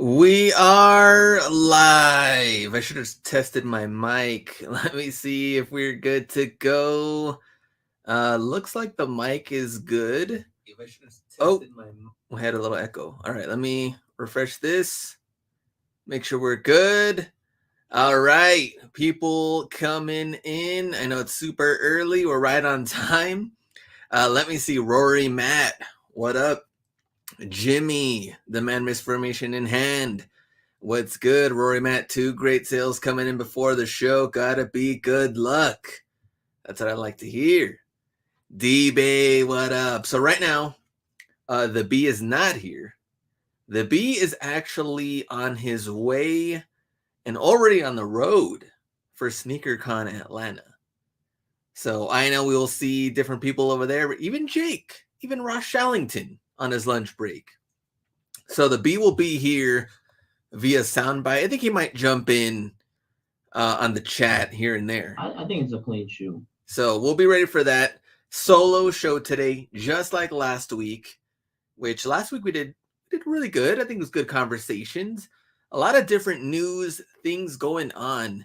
We are live. I should have tested my mic. Let me see if we're good to go. Looks like the mic is good. If I should have tested we had a little echo. All right, let me refresh this. Make sure we're good. All right, people coming in. I know it's super early. We're right on time. Let me see. Rory, Matt, what up? Jimmy, the man misformation in hand. What's good, Rory, Matt? 2 great sales coming in before the show. Gotta be good luck. That's what I like to hear. D-Bay, what up? So right now, the B is not here. The B is actually on his way and already on the road for SneakerCon Atlanta. So I know we will see different people over there, but even Jake, even Ross Shallington on his lunch break. So the B will be here via soundbite. I think he might jump in on the chat here and there. I think it's a clean shoe. So we'll be ready for that solo show today, just like last week, which last week we did really good. I think it was good conversations. A lot of different news, things going on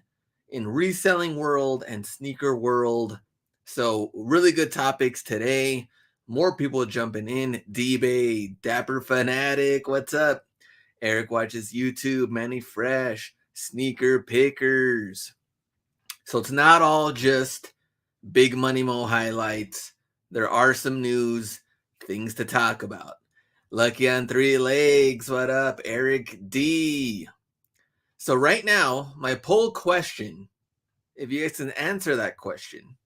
in reselling world and sneaker world. So really good topics today. More people jumping in. D-Bay, Dapper Fanatic, what's up? Eric watches YouTube, Manny Fresh, Sneaker Pickers. So it's not all just big money mo highlights. There are some news, things to talk about. Lucky on 3 legs, what up? Eric D. So right now, my poll question, if you guys can answer that question,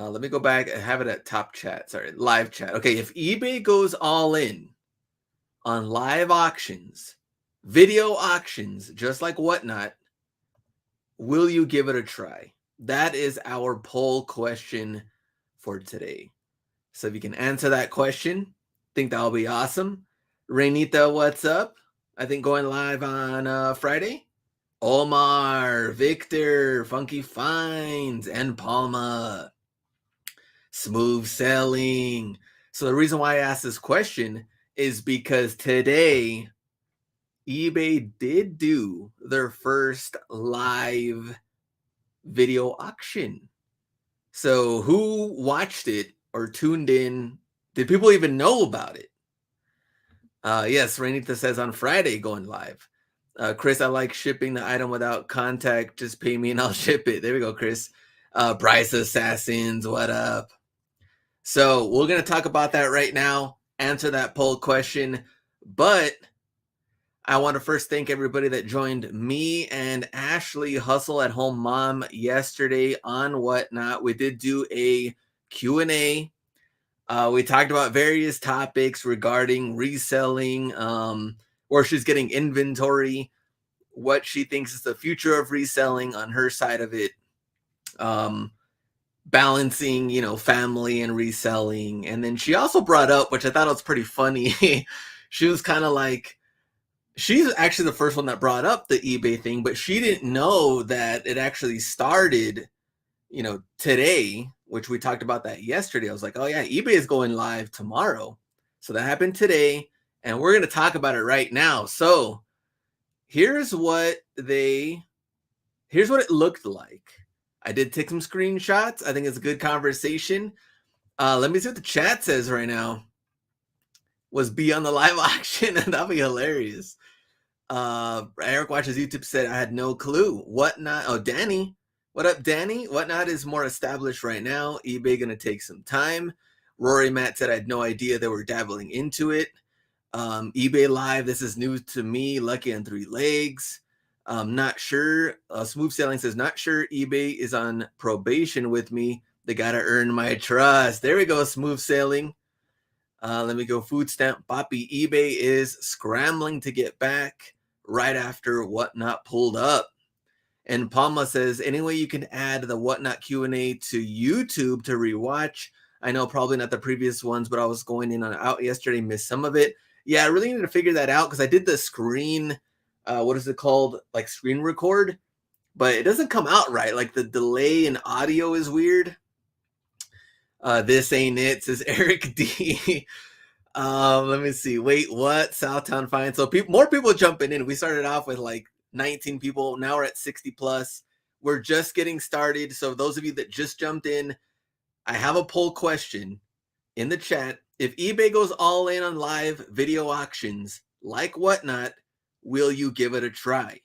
let me go back and have it at top chat. Sorry, live chat. Okay, if eBay goes all in on live auctions, video auctions, just like Whatnot, will you give it a try? That is our poll question for today. So if you can answer that question, I think that'll be awesome. Rainita, what's up? I think going live on Friday. Omar, Victor, Funky Finds, and Palma. Smooth selling. So the reason why I asked this question is because today eBay did do their first live video auction. So who watched it or tuned in? Did people even know about it? Yes, Renita says on Friday going live. Chris, I like shipping the item without contact. Just pay me and I'll ship it. There we go, Chris. Bryce Assassins, what up? So we're going to talk about that right now, answer that poll question. But I want to first thank everybody that joined me and Ashley Hustle at Home Mom yesterday on Whatnot. We did do a Q&A. We talked about various topics regarding reselling, where she's getting inventory, what she thinks is the future of reselling on her side of it. Balancing, family and reselling. And then she also brought up, which I thought was pretty funny. She was kind of like, she's actually the first one that brought up the eBay thing, but she didn't know that it actually started, today, which we talked about that yesterday. I was like, oh yeah, eBay is going live tomorrow. So that happened today, and we're going to talk about it right now. So here's what it looked like. I did take some screenshots. I think it's a good conversation. Let me see what the chat says right now. Was B on the live auction? That'd be hilarious. Eric watches YouTube said, I had no clue. Whatnot. Oh, Danny. What up, Danny? Whatnot is more established right now. eBay going to take some time. Rory Matt said, I had no idea they were dabbling into it. eBay Live, this is new to me. Lucky on 3 legs. Not sure. Smooth Selling says, not sure eBay is on probation with me. They got to earn my trust. There we go, Smooth Sailing. Let me go food stamp. Boppy, eBay is scrambling to get back right after Whatnot pulled up. And Palma says, anyway, you can add the Whatnot Q&A to YouTube to rewatch. I know probably not the previous ones, but I was going in on out yesterday, missed some of it. Yeah, I really need to figure that out because I did the screen, what is it called? Like screen record, but it doesn't come out right. Like the delay in audio is weird. This ain't it, says Eric D. Let me see. Wait, what? Southtown Fine. So more people jumping in. We started off with like 19 people. Now we're at 60 plus. We're just getting started. So those of you that just jumped in, I have a poll question in the chat. If eBay goes all in on live video auctions like Whatnot, will you give it a try?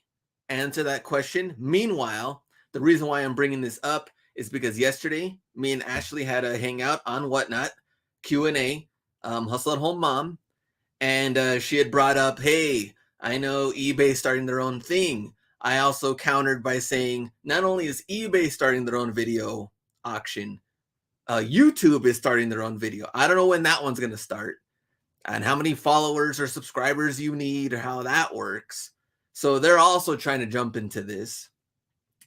Answer that question. Meanwhile, the reason why I'm bringing this up is because yesterday, me and Ashley had a hangout on Whatnot, Q&A, Hustle at Home Mom, and she had brought up, hey, I know eBay starting their own thing. I also countered by saying, not only is eBay starting their own video auction, YouTube is starting their own video. I don't know when that one's going to start and how many followers or subscribers you need or how that works. So they're also trying to jump into this.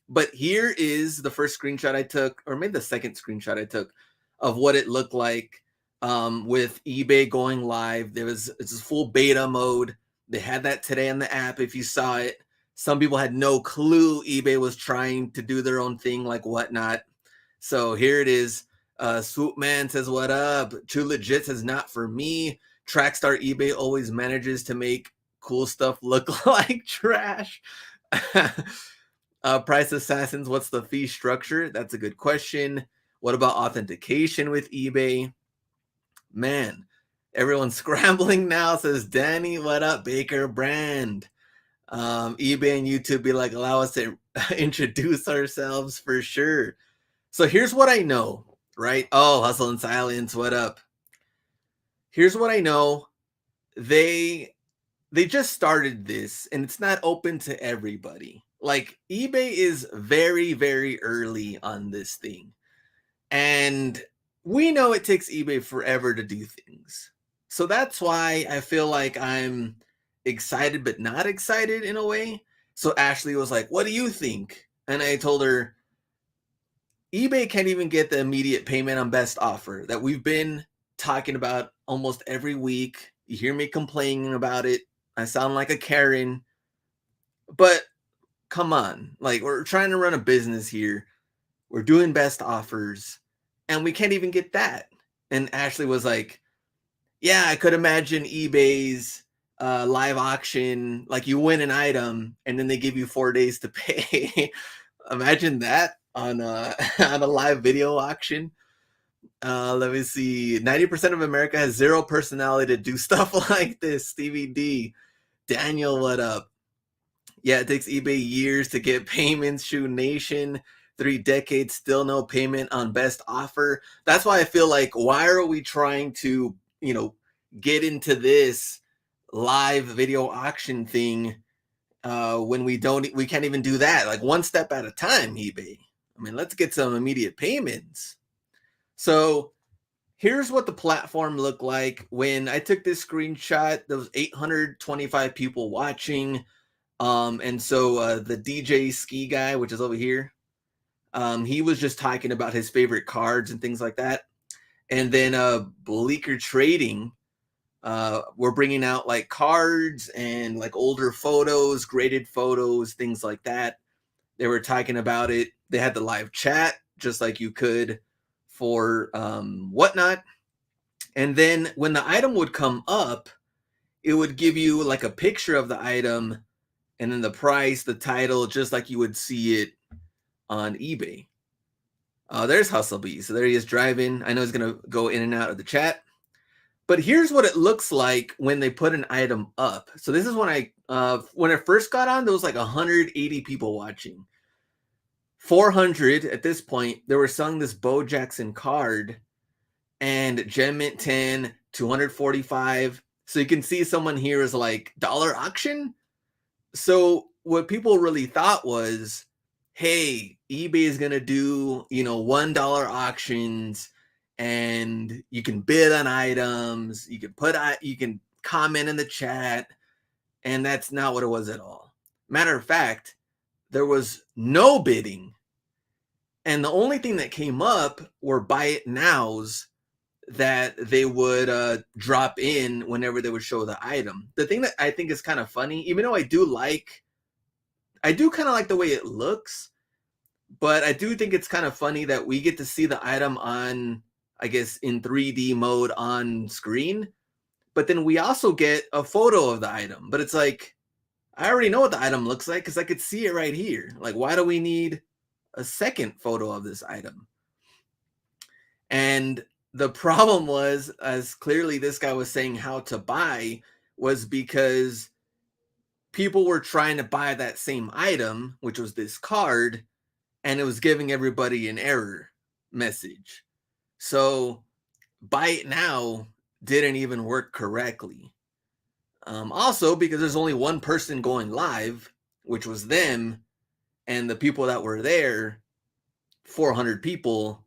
But here is the first screenshot I took, or maybe the second screenshot I took of what it looked like with eBay going live. It's a full beta mode. They had that today on the app. If you saw it, some people had no clue eBay was trying to do their own thing like Whatnot. So here it is. Swoop Man says, what up? Too Legit says, not for me. Trackstar eBay always manages to make cool stuff look like trash. Price Assassins, what's the fee structure? That's a good question. What about authentication with eBay? Man, everyone's scrambling now, says Danny. What up, Baker Brand? eBay and YouTube be like, allow us to introduce ourselves for sure. So here's what I know, right? Oh, Hustle in Silence, what up? Here's what I know. They just started this and it's not open to everybody. Like eBay is very, very early on this thing. And we know it takes eBay forever to do things. So that's why I feel like I'm excited, but not excited in a way. So Ashley was like, what do you think? And I told her, eBay can't even get the immediate payment on best offer that we've been talking about almost every week. You hear me complaining about it. I sound like a Karen, but come on. Like, we're trying to run a business here. We're doing best offers and we can't even get that. And Ashley was like, yeah, I could imagine eBay's live auction, like you win an item and then they give you 4 days to pay. Imagine that on on a live video auction. Let me see. 90% of America has zero personality to do stuff like this. Stevie D. Daniel, what up? Yeah, it takes eBay years to get payments. Shoe Nation, 3 decades, still no payment on best offer. That's why I feel like, why are we trying to, get into this live video auction thing when we can't even do that? Like one step at a time, eBay. I mean, let's get some immediate payments. So here's what the platform looked like when I took this screenshot. There was 825 people watching. And so the DJ Ski guy, which is over here, he was just talking about his favorite cards and things like that. And then Bleaker Trading, we're bringing out like cards and like older photos, graded photos, things like that. They were talking about it. They had the live chat, just like you could for Whatnot. And then when the item would come up, it would give you like a picture of the item and then the price, the title, just like you would see it on eBay. There's Hustle Bee. So there he is driving. I know he's going to go in and out of the chat. But here's what it looks like when they put an item up. So this is when I first got on, there was like 180 people watching. 400 at this point, they were selling this Bo Jackson card and Gem Mint 10, 245. So you can see someone here is like dollar auction. So what people really thought was, hey, eBay is going to do, $1 auctions and you can bid on items. You can comment in the chat. And that's not what it was at all. Matter of fact, there was no bidding. And the only thing that came up were buy it nows that they would drop in whenever they would show the item. The thing that I think is kind of funny, even though I do kind of like the way it looks, but I do think it's kind of funny that we get to see the item on, I guess, in 3D mode on screen. but then we also get a photo of the item. But it's like, I already know what the item looks like because I could see it right here. Like, why do we need a second photo of this item? And the problem was, as clearly this guy was saying how to buy, was because people were trying to buy that same item, which was this card, and it was giving everybody an error message. So buy it now didn't even work correctly. Also, because there's only one person going live, which was them, and the people that were there, 400 people,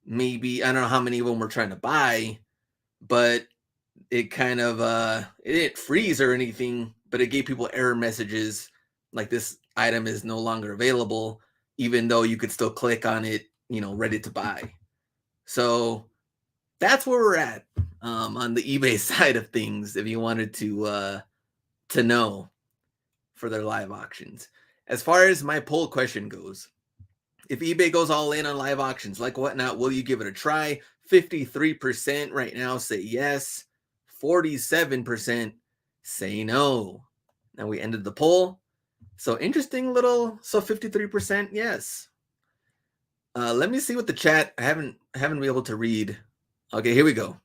maybe, I don't know how many of them were trying to buy, but it kind of it didn't freeze or anything, but it gave people error messages like this item is no longer available, even though you could still click on it, ready to buy. So that's where we're at on the eBay side of things, if you wanted to know for their live auctions. As far as my poll question goes, if eBay goes all in on live auctions like Whatnot, will you give it a try? 53% right now say yes. 47% say no. Now we ended the poll. So interesting little, so 53% yes. Let me see what the chat, I haven't been able to read. Okay, here we go.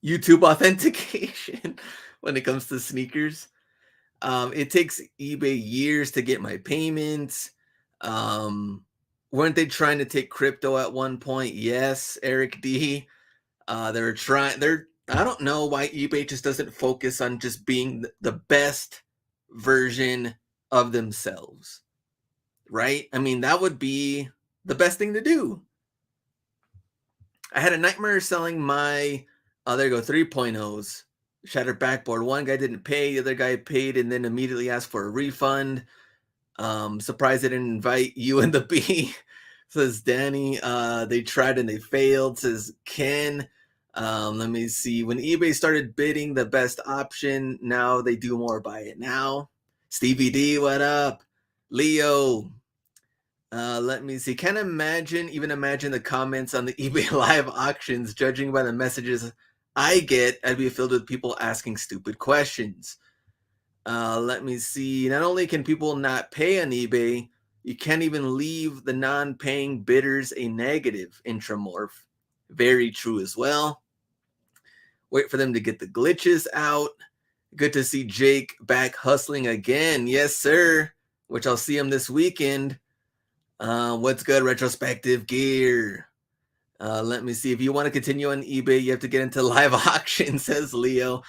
YouTube authentication when it comes to sneakers. It takes eBay years to get my payments. Weren't they trying to take crypto at one point? Yes, Eric D. I don't know why eBay just doesn't focus on just being the best version of themselves, right? I mean, that would be the best thing to do. I had a nightmare selling my, there you go, 3.0s. Shattered backboard. One guy didn't pay, the other guy paid and then immediately asked for a refund. Surprised I didn't invite you and the B. Says Danny. They tried and they failed. Says Ken. Let me see. When eBay started bidding the best option, now they do more buy it now. Stevie D, what up? Leo. Let me see. Can't even imagine the comments on the eBay live auctions. Judging by the messages I get, I'd be filled with people asking stupid questions. Let me see. Not only can people not pay on eBay, you can't even leave the non-paying bidders a negative intramorph. Very true as well. Wait for them to get the glitches out. Good to see Jake back hustling again. Yes, sir. Which I'll see him this weekend. What's good? Retrospective gear. Let me see. If you want to continue on eBay, you have to get into live auction, says Leo.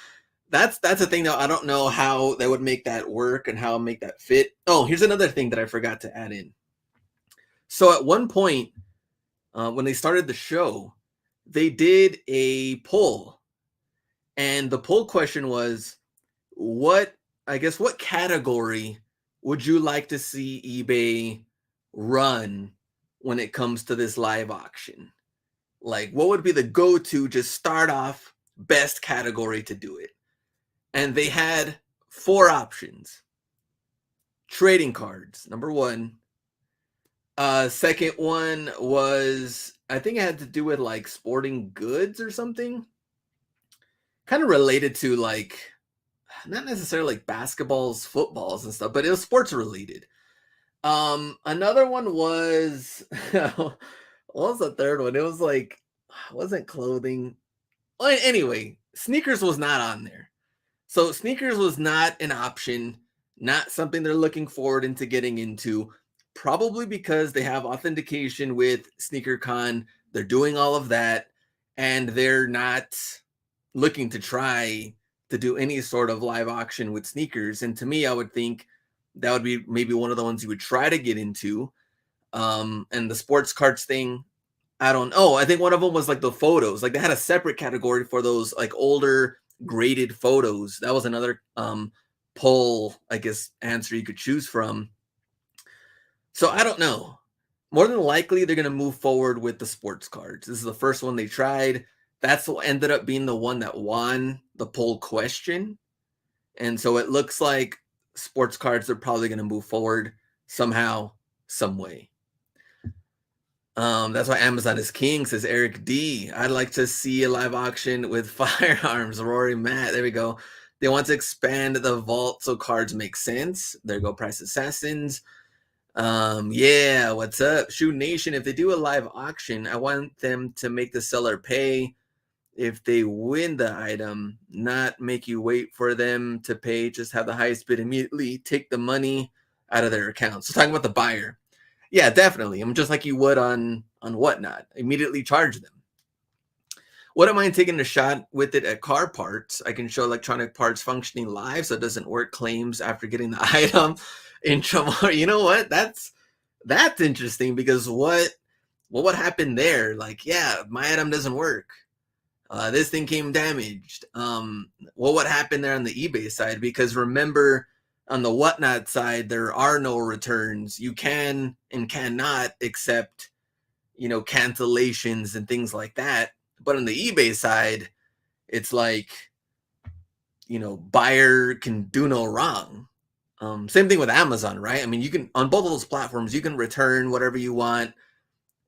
That's a thing though. I don't know how that would make that work and how make that fit. Oh, here's another thing that I forgot to add in. So at one point, when they started the show, they did a poll, and the poll question was, what category would you like to see eBay run when it comes to this live auction? Like, what would be the go-to, just start off best category to do it? And they had 4 options. Trading cards, number 1. Second one was, I think it had to do with like sporting goods or something. Kind of related to like, not necessarily like basketballs, footballs and stuff, but it was sports related. Another one was, what was the third one? It was like, it wasn't clothing. Well, anyway, sneakers was not on there. So sneakers was not an option, not something they're looking forward into getting into, probably because they have authentication with SneakerCon. They're doing all of that, and they're not looking to try to do any sort of live auction with sneakers. And to me, I would think that would be maybe one of the ones you would try to get into. And the sports cards thing, I don't know. I think one of them was like the photos. Like they had a separate category for those like older graded photos. That was another poll, I guess, answer you could choose from. So I don't know. More than likely, they're going to move forward with the sports cards. This is the first one they tried. That's what ended up being the one that won the poll question. And so it looks like sports cards are probably going to move forward somehow, some way. That's why Amazon is king, says Eric D. I'd like to see a live auction with firearms. Rory Matt. There we go. They want to expand the vault so cards make sense. There go Price Assassins. Yeah, what's up? Shoe Nation. If they do a live auction, I want them to make the seller pay if they win the item, not make you wait for them to pay, just have the highest bid immediately take the money out of their account. So talking about the buyer. Yeah, definitely. I'm just like you would on Whatnot. Immediately charge them. Wouldn't mind taking a shot with it at car parts. I can show electronic parts functioning live so it doesn't work claims after getting the item in trouble. You know what? That's interesting because what would happen there? Like, yeah, my item doesn't work. This thing came damaged. What would happen there on the eBay side? Because remember, on the Whatnot side, there are no returns. You can and cannot accept, cancellations and things like that. But on the eBay side, it's like, buyer can do no wrong. Same thing with Amazon, right? I mean, you can, on both of those platforms, you can return whatever you want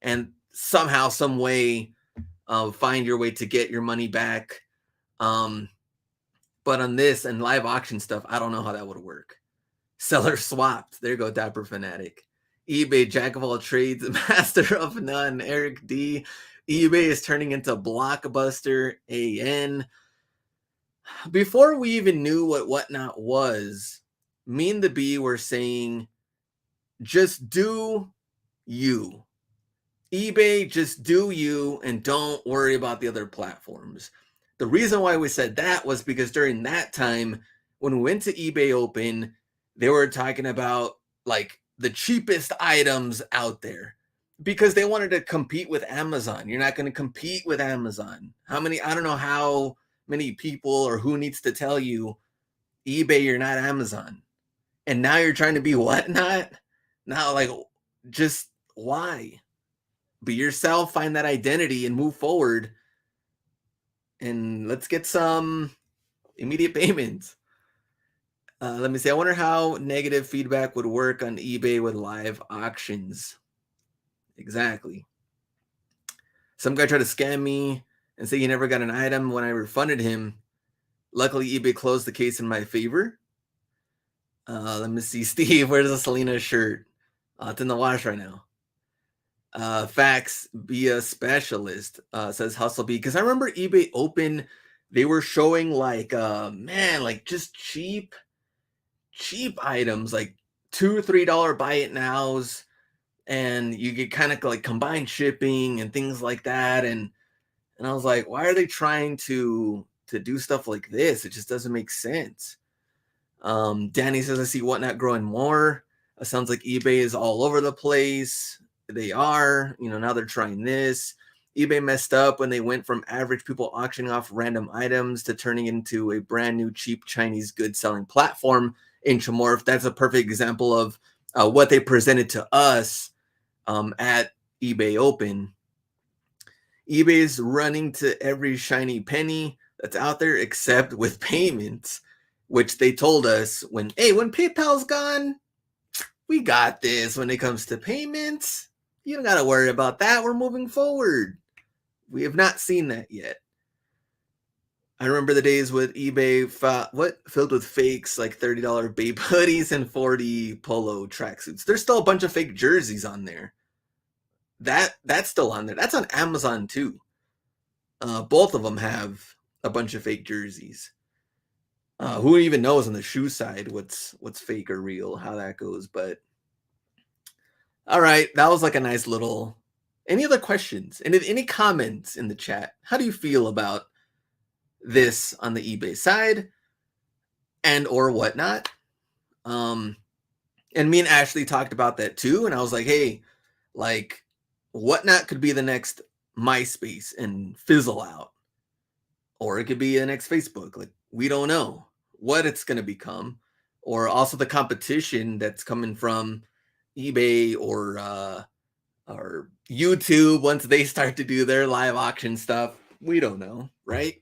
and somehow, some way, find your way to get your money back. But on this and live auction stuff, I don't know how that would work. Seller swapped. There you go, Dapper Fanatic. eBay, jack of all trades, master of none. Eric D. eBay is turning into Blockbuster AN. Before we even knew what Whatnot was, me and the B were saying, just do you. eBay, just do you and don't worry about the other platforms. The reason why we said that was because during that time, when we went to eBay Open, they were talking about like the cheapest items out there because they wanted to compete with Amazon. You're not going to compete with Amazon. I don't know how many people or who needs to tell you eBay, you're not Amazon. And now you're trying to be Whatnot? Now, like, just why? Be yourself, find that identity and move forward. And let's get some immediate payments. Let me see. I wonder how negative feedback would work on eBay with live auctions. Exactly. Some guy tried to scam me and say he never got an item when I refunded him. Luckily, eBay closed the case in my favor. Let me see. Steve, where's the Selena shirt? It's in the wash right now. Facts, be a specialist, says Hustle B. Because I remember eBay Open, they were showing like, like just cheap items, like $2 or $3 buy it nows, and you get kind of like combined shipping and things like that. And I was like, why are they trying to do stuff like this? It just doesn't make sense. Danny says, I see Whatnot growing more. It sounds like eBay is all over the place. They are, now they're trying this. eBay messed up when they went from average people auctioning off random items to turning into a brand new cheap Chinese goods selling platform. Intramorph, that's a perfect example of what they presented to us at eBay Open. eBay is running to every shiny penny that's out there except with payments, which they told us when PayPal's gone, we got this. When it comes to payments, you don't got to worry about that. We're moving forward. We have not seen that yet. I remember the days with eBay filled with fakes, like $30 Bape hoodies and 40 polo tracksuits. There's still a bunch of fake jerseys on there. That's still on there. That's on Amazon too. Both of them have a bunch of fake jerseys. Who even knows on the shoe side what's fake or real, how that goes. But all right, that was like a nice little. Any other questions? Any comments in the chat? How do you feel about this on the eBay side and or Whatnot? And me and Ashley talked about that too, and I was like, hey, like Whatnot could be the next MySpace and fizzle out, or it could be the next Facebook. Like, we don't know what it's going to become, or also the competition that's coming from eBay or YouTube once they start to do their live auction stuff. We don't know, right?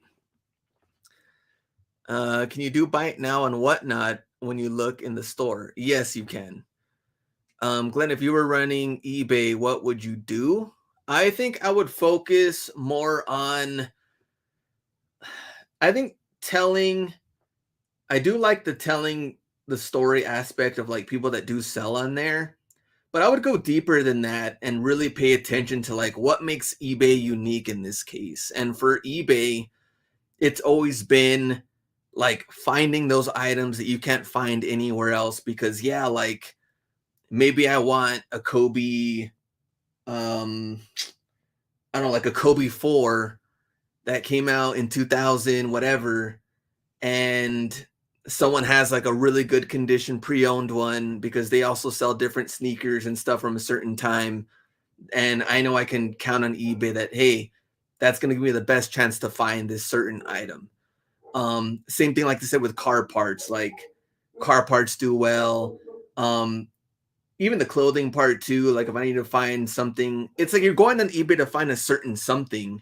Can you do buy it now on Whatnot when you look in the store? Yes, you can. Glenn, if you were running eBay, what would you do? I think I would focus more on, I think telling, I do like the telling the story aspect of like people that do sell on there, but I would go deeper than that and really pay attention to like what makes eBay unique in this case. And for eBay, it's always been like finding those items that you can't find anywhere else because yeah, like maybe I want a Kobe, um I don't know, like a Kobe 4 that came out in 2000 whatever, and someone has like a really good condition pre-owned one because they also sell different sneakers and stuff from a certain time, and I know I can count on eBay that hey, that's going to give me the best chance to find this certain item. Same thing like I said with car parts, like car parts do well. Um, Even the clothing part too, like if I need to find something, it's like you're going on eBay to find a certain something,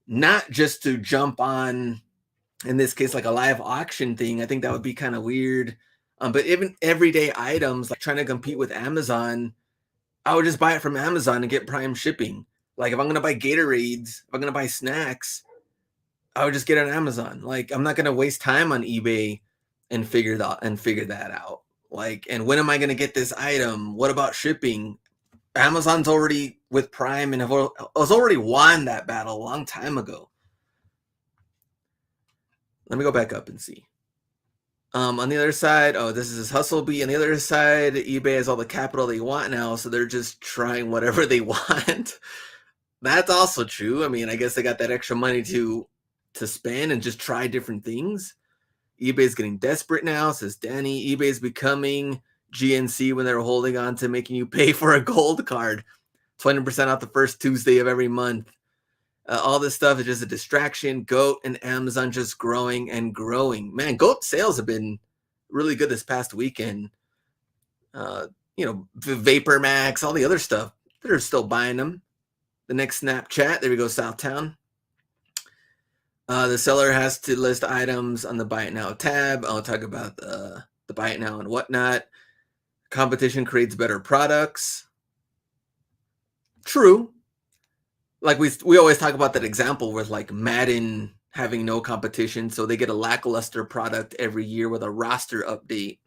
not just to jump on, in this case, like a live auction thing. I think that would be kind of weird. But even everyday items, like trying to compete with Amazon, I would just buy it from Amazon and get prime shipping. Like if I'm gonna buy Gatorades, if I'm gonna buy snacks, I would just get it on Amazon. Like I'm not gonna waste time on eBay and figure that out. Like, and when am I gonna get this item? What about shipping? Amazon's already with Prime and has already won that battle a long time ago. Let me go back up and see. On the other side, oh, this is Hustlebee. On the other side, eBay has all the capital they want now, so they're just trying whatever they want. That's also true. I mean, I guess they got that extra money to spend and just try different things. eBay's getting desperate now, says Danny. eBay's becoming GNC when they're holding on to making you pay for a gold card. 20% off the first Tuesday of every month. All this stuff is just a distraction. Goat and Amazon just growing and growing. Man, Goat sales have been really good this past weekend. Vapor Max, all the other stuff, they're still buying them. The next Snapchat, there we go, Southtown. The seller has to list items on the Buy It Now tab. I'll talk about the Buy It Now and whatnot. Competition creates better products. True. Like we always talk about that example with like Madden having no competition, so they get a lackluster product every year with a roster update.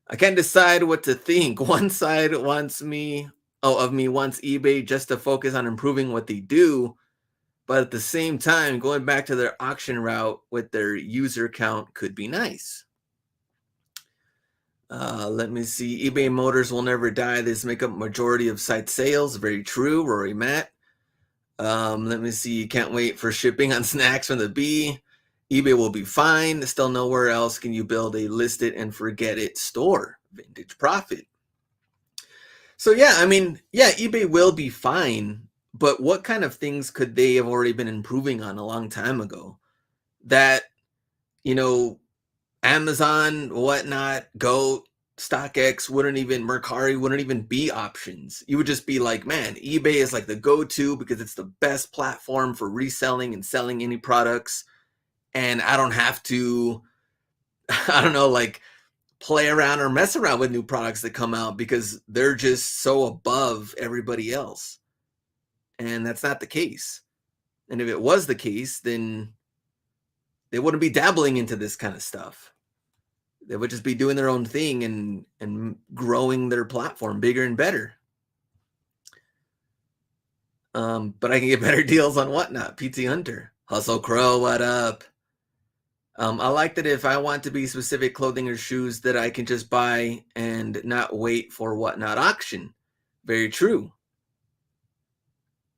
I can't decide what to think. One side wants eBay just to focus on improving what they do, but at the same time, going back to their auction route with their user count could be nice. Let me see. eBay Motors will never die. This make up majority of site sales. Very true, Rory Matt. Let me see. Can't wait for shipping on snacks from the B. eBay will be fine. Still nowhere else can you build a list it and forget it store. Vintage Profit. So yeah, I mean, yeah, eBay will be fine, but what kind of things could they have already been improving on a long time ago that, you know, Amazon, whatnot, Go, StockX Mercari wouldn't even be options. You would just be like, man, eBay is like the go-to because it's the best platform for reselling and selling any products. And I don't have to, I don't know, like play around or mess around with new products that come out because they're just so above everybody else. And that's not the case. And if it was the case, then they wouldn't be dabbling into this kind of stuff. They would just be doing their own thing and growing their platform bigger and better. But I can get better deals on whatnot. PT Hunter, Hustle Crow, what up? I like that if I want to be specific clothing or shoes that I can just buy and not wait for whatnot auction. Very true.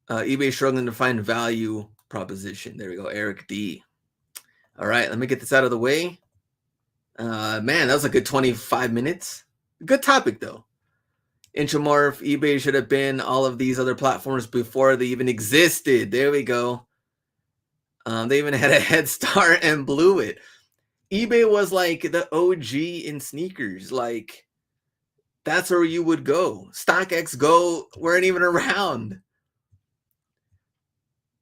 eBay struggling to find value proposition. There we go, Eric D. All right, let me get this out of the way. Man, that was a good 25 minutes. Good topic, though. Intramorph, eBay should have been all of these other platforms before they even existed. There we go. They even had a head start and blew it. eBay was like the OG in sneakers. Like, that's where you would go. StockX Go weren't even around.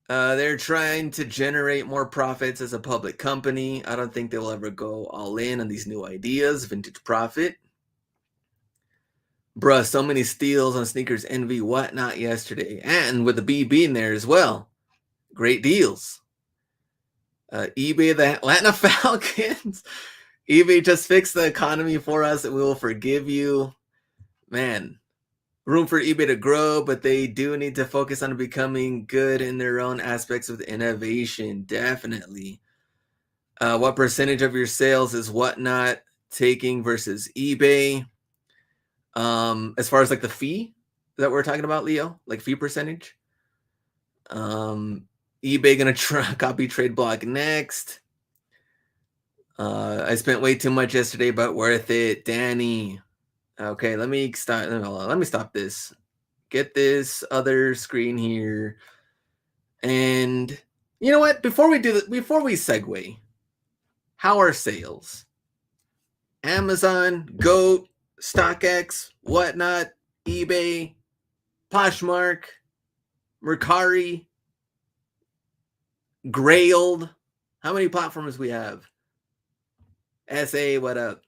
They're trying to generate more profits as a public company. I don't think they will ever go all in on these new ideas. Vintage Profit. Bruh, so many steals on sneakers envy whatnot yesterday. And with the B being there as well. Great deals. eBay, the Atlanta Falcons. eBay just fixed the economy for us and we will forgive you. Man, room for eBay to grow, but they do need to focus on becoming good in their own aspects of innovation. Definitely. What percentage of your sales is whatnot taking versus eBay? As far as like the fee that we're talking about, Leo, like fee percentage. eBay gonna try copy trade block next. I spent way too much yesterday, but worth it, Danny. Okay, let me stop. Let me stop this. Get this other screen here, and you know what? Before we segue, how are sales? Amazon, Goat, StockX, whatnot, eBay, Poshmark, Mercari, Grailed. How many platforms we have? SA, what up?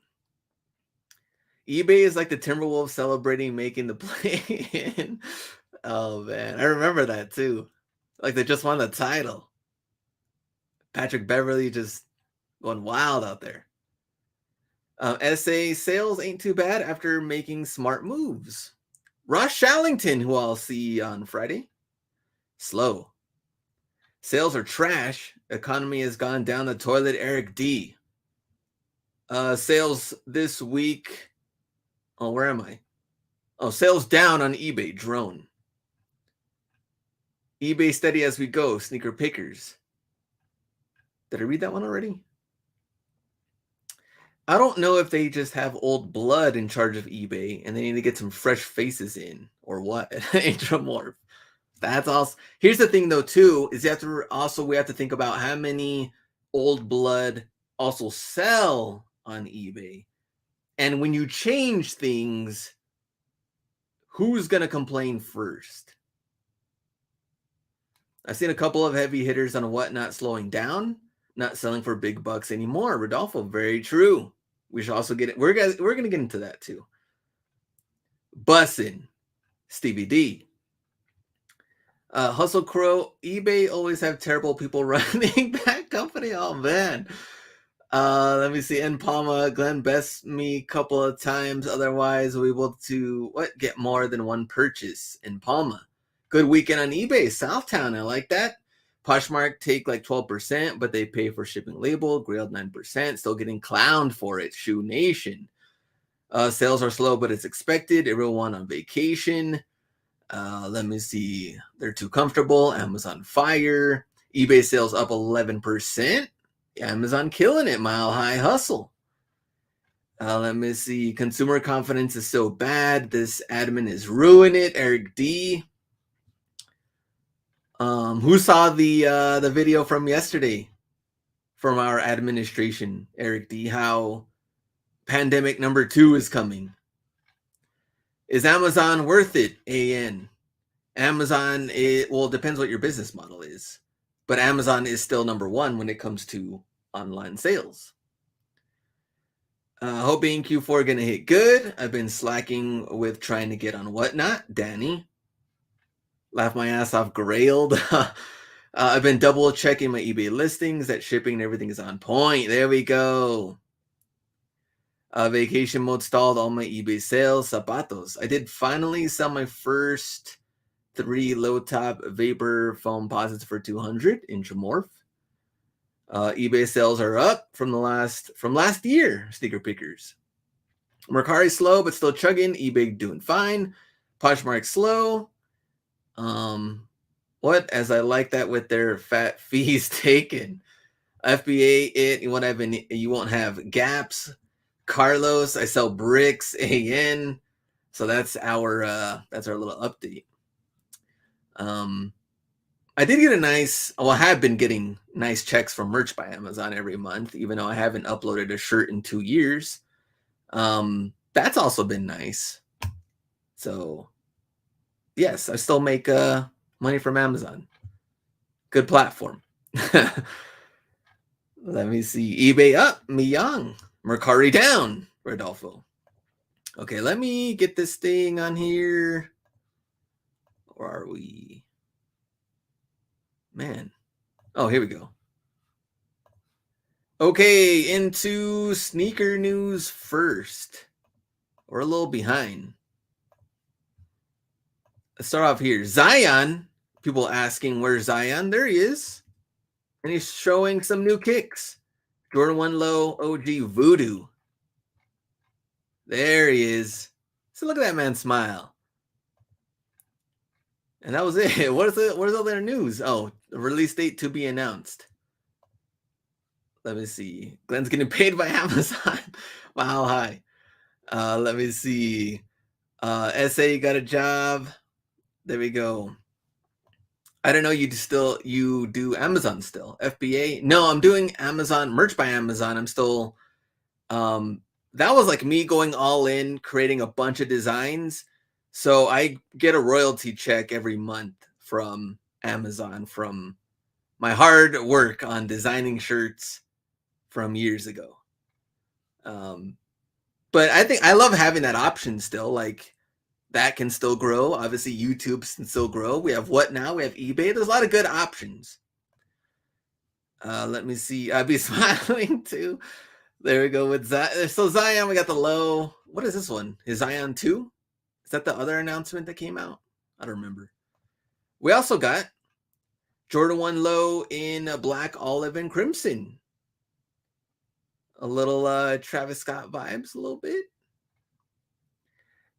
eBay is like the Timberwolves celebrating making the play. Oh man, I remember that too. Like they just won the title. Patrick Beverly just going wild out there. SA sales ain't too bad after making smart moves. Ross Shallington, who I'll see on Friday, slow. Sales are trash. Economy has gone down the toilet. Eric D. Sales this week. Oh, where am I? Oh, sales down on eBay. Drone. eBay steady as we go. Sneaker pickers. Did I read that one already? I don't know if they just have old blood in charge of eBay and they need to get some fresh faces in or what. Intramorph. That's also. Here's the thing though too is we have to think about how many old blood also sell on eBay. And when you change things, who's going to complain first? I've seen a couple of heavy hitters on whatnot slowing down, not selling for big bucks anymore. Rodolfo, very true. We should also get it. We're going to get into that too. Bussin', Stevie D. Hustle Crow, eBay always have terrible people running that company. Oh man. Let me see. In Palma, Glenn best me a couple of times. Otherwise, we'll be able to get more than one purchase in Palma. Good weekend on eBay. Southtown, I like that. Poshmark take like 12%, but they pay for shipping label. Grailed 9%. Still getting clowned for it. Shoe Nation. Sales are slow, but it's expected. Everyone on vacation. Let me see. They're too comfortable. Amazon fire. eBay sales up 11%. Amazon killing it. Mile high hustle. Let me see. Consumer confidence is so bad. This admin is ruining it. Eric D. Who saw the video from yesterday from our administration, Eric D? How pandemic number 2 is coming. Is Amazon worth it? AN. Amazon, it depends what your business model is. But Amazon is still number 1 when it comes to online sales. Hoping Q4 going to hit good. I've been slacking with trying to get on whatnot. Danny. Laugh my ass off. Grailed. I've been double checking my eBay listings. That shipping and everything is on point. There we go. Vacation mode stalled all my eBay sales. Zapatos. I did finally sell my first 3 low top vapor foam posits for $200 Intramorph. eBay sales are up from last year. Sneaker pickers. Mercari slow but still chugging. eBay doing fine. Poshmark slow. As I like that with their fat fees taken. FBA you won't have gaps. Carlos, I sell bricks. AN. So that's our little update. I did get I have been getting nice checks from Merch by Amazon every month, even though I haven't uploaded a shirt in 2 years. That's also been nice. So, yes, I still make money from Amazon. Good platform. Let me see. eBay up, Miyang. Mercari down, Rodolfo. Okay, let me get this thing on here. Where are we? Man. Oh, here we go. Okay, into sneaker news first. We're a little behind. Let's start off here. Zion. People asking where's Zion? There he is. And he's showing some new kicks. Jordan 1 Low OG Voodoo. There he is. So look at that man smile. And that was it. What is all their news? Oh, the release date to be announced. Let me see. Glenn's getting paid by Amazon. Wow, high. Let me see. SA got a job. There we go. I don't know. You do Amazon still? FBA? No, I'm doing Amazon merch by Amazon. I'm still. That was like me going all in, creating a bunch of designs. So I get a royalty check every month from Amazon from my hard work on designing shirts from years ago. But I think I love having that option still. Like that can still grow. Obviously, YouTube can still grow. We have what now? We have eBay. There's a lot of good options. Let me see. I'd be smiling too. There we go with Zion. So Zion, we got the low. What is this one? Is Zion 2? Is that the other announcement that came out? I don't remember. We also got Jordan 1 Low in black, olive, and crimson. A little Travis Scott vibes a little bit.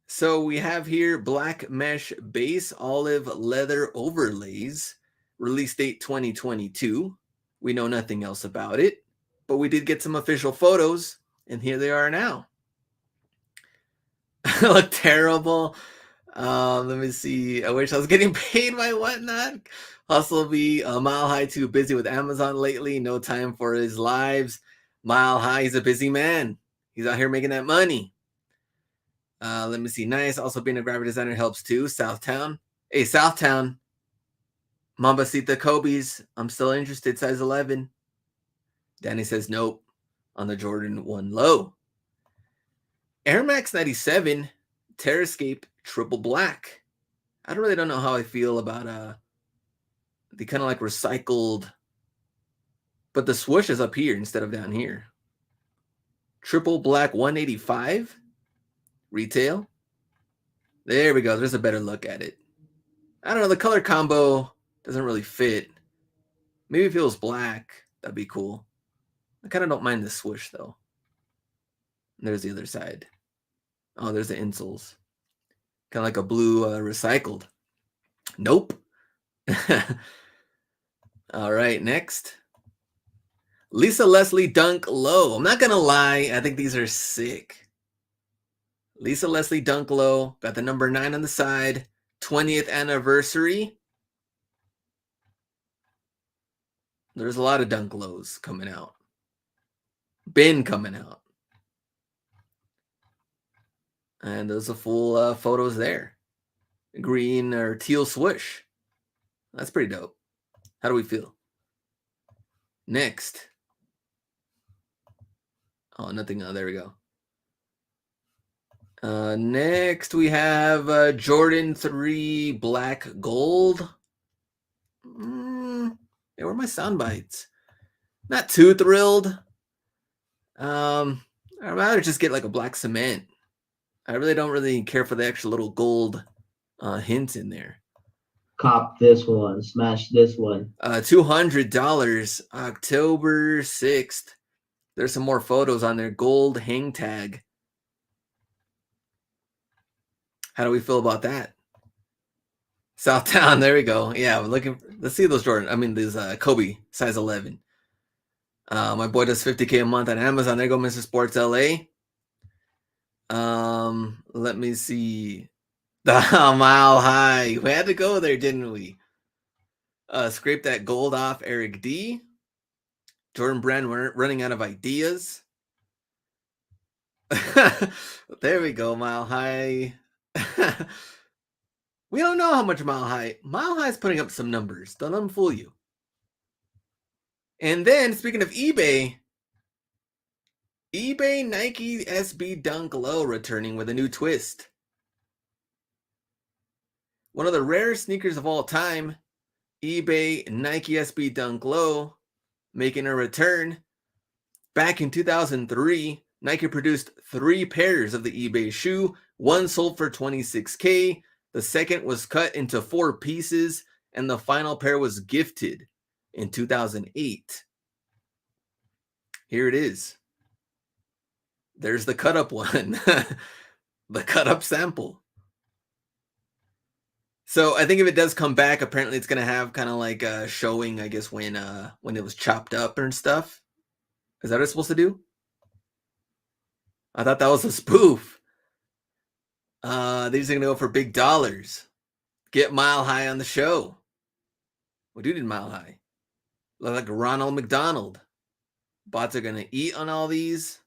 So we have here black mesh base, olive leather overlays, release date 2022. We know nothing else about it, but we did get some official photos, and here they are now. Look terrible. Let me see. I wish I was getting paid by whatnot. Hustle be Mile High too busy with Amazon lately. No time for his lives. Mile High, he's a busy man. He's out here making that money. Let me see. Nice. Also being a graphic designer helps too. Southtown. Hey, Southtown. Mambasita Kobe's. I'm still interested. Size 11. Danny says nope on the Jordan 1 Low. Air Max 97 Terrascape triple black. I don't know how I feel about the kind of like recycled, but the swoosh is up here instead of down here. Triple black 185 retail. There we go. There's a better look at it. I don't know. The color combo doesn't really fit. Maybe if it was black, that'd be cool. I kind of don't mind the swoosh though. And there's the other side. Oh, there's the insoles. Kind of like a blue recycled. Nope. All right, next. Lisa Leslie Dunk Low. I'm not going to lie. I think these are sick. Lisa Leslie Dunk Low. Got the number 9 on the side. 20th anniversary. There's a lot of Dunk Lows coming out. Been coming out. And there's a full photos there. Green or teal swoosh. That's pretty dope. How do we feel? Next. Oh, nothing. Oh, there we go. Next, we have Jordan 3 Black Gold. Hey, where are my sound bites? Not too thrilled. I'd rather just get like a black cement. I really don't care for the extra little gold hint in there. Cop this one. Smash this one. $200, October 6th. There's some more photos on there. Gold hang tag. How do we feel about that? Southtown, there we go. Yeah, we're looking. Let's see those Jordan. I mean, these Kobe size 11. My boy does $50K a month on Amazon. There you go, Mr. Sports LA. Let me see. The Mile High. We had to go there, didn't we? Scrape that gold off Eric D. Jordan Brand running out of ideas. There we go, Mile High. We don't know how much Mile High is putting up some numbers. Don't let them fool you. And then, speaking of eBay, eBay Nike SB Dunk Low returning with a new twist. One of the rarest sneakers of all time, eBay Nike SB Dunk Low making a return. Back in 2003, Nike produced 3 pairs of the eBay shoe. One sold for $26K. The second was cut into 4 pieces, and the final pair was gifted in 2008. Here it is. There's the cut up one, the cut up sample. So I think if it does come back, apparently it's gonna have kind of like a showing, I guess, when it was chopped up and stuff. Is that what it's supposed to do? I thought that was a spoof. These are gonna go for big dollars. Get Mile High on the show. What did Mile High? Look like Ronald McDonald. Bots are gonna eat on all these.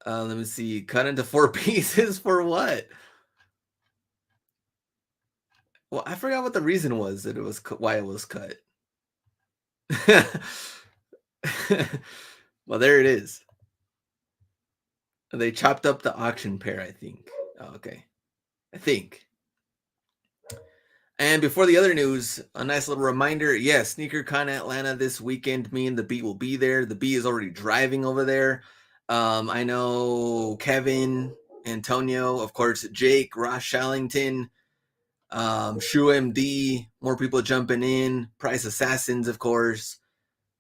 Let me see. Cut into 4 pieces for what? Well, I forgot what the reason was that it was why it was cut. Well, there it is. They chopped up the auction pair, I think. Oh, okay. I think. And before the other news, a nice little reminder. Yes, SneakerCon Atlanta this weekend. Me and the B will be there. The B is already driving over there. I know Kevin, Antonio, of course, Jake, Ross Shallington, Shoe MD, more people jumping in, Price Assassins, of course,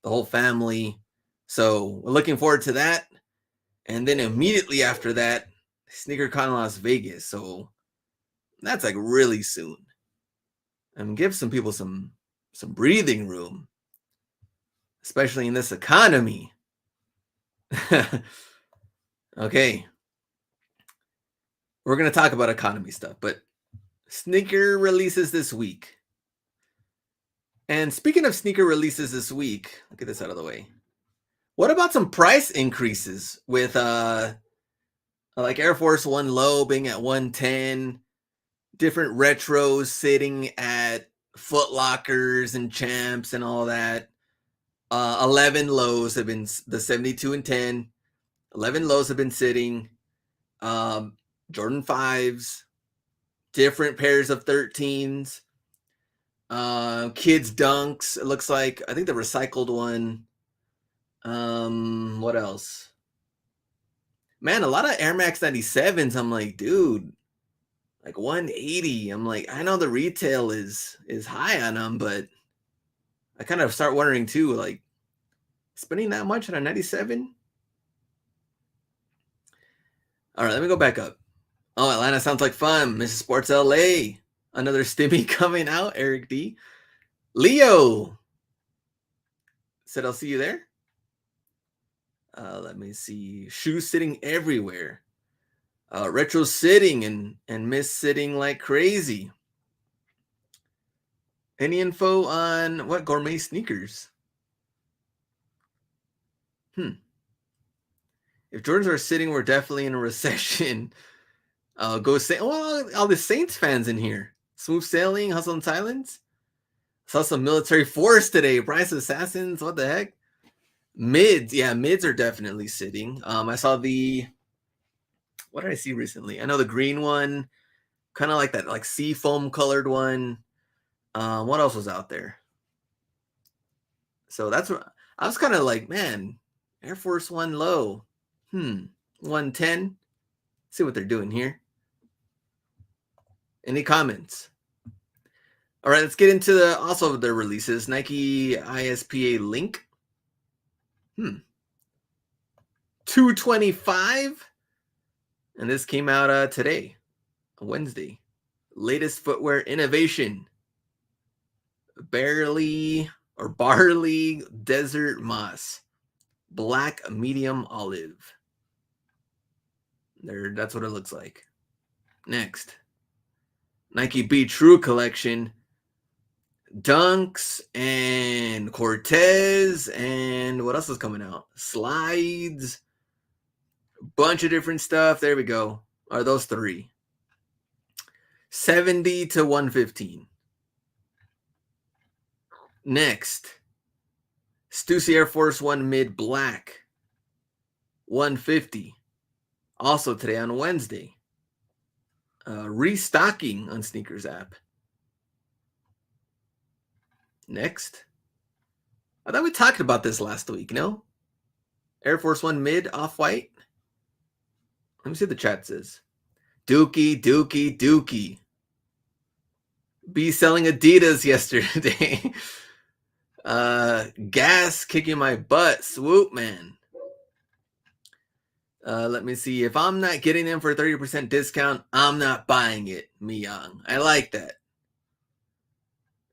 the whole family. So we're looking forward to that. And then immediately after that, SneakerCon Las Vegas. So that's like really soon. And give some people some breathing room, especially in this economy. Okay. We're going to talk about economy stuff, but sneaker releases this week. And speaking of sneaker releases this week, I'll get this out of the way. What about some price increases with like Air Force One Low being at 110, different retros sitting at Foot Lockers and Champs and all that. 11 lows have been the 72 and 10. 11 lows have been sitting. Jordan 5s, different pairs of 13s, kids dunks. It looks like, I think the recycled one. What else? Man, a lot of Air Max 97s. I'm like, dude, like 180. I'm like, I know the retail is high on them, but I kind of start wondering too, like, spending that much on a 97? All right, let me go back up. Oh, Atlanta sounds like fun. Mrs. Sports LA. Another stimmy coming out, Eric D. Leo said, I'll see you there. Let me see. Shoes sitting everywhere. Retro sitting and miss sitting like crazy. Any info on what gourmet sneakers? If Jordans are sitting, we're definitely in a recession. Go say, well, all the Saints fans in here. Smooth sailing, hustle and silence. Saw some military force today. Price Assassins, what the heck? Mids, yeah, mids are definitely sitting. I saw what did I see recently? I know the green one, kind of like that, like sea foam colored one. What else was out there? So that's what I was kind of like, man, Air Force One Low. 110. See what they're doing here. Any comments? All right, let's get into also their releases. Nike ISPA Link. 225. And this came out today, Wednesday. Latest footwear innovation. Barley Desert Moss. Black medium olive. That's what it looks like. Next. Nike Be True collection. Dunks and Cortez and what else is coming out? Slides. Bunch of different stuff. There we go. Are those 3? 70 to 115. Next. Stussy Air Force One Mid Black. $150. Also today on Wednesday. Restocking on Sneakers app. Next. I thought we talked about this last week, no? Air Force One mid off-white. Let me see what the chat says. Dookie, Dookie, Dookie. Be selling Adidas yesterday. Gas kicking my butt. Swoop, man. Let me see. If I'm not getting them for a 30% discount, I'm not buying it. Miyang. I like that.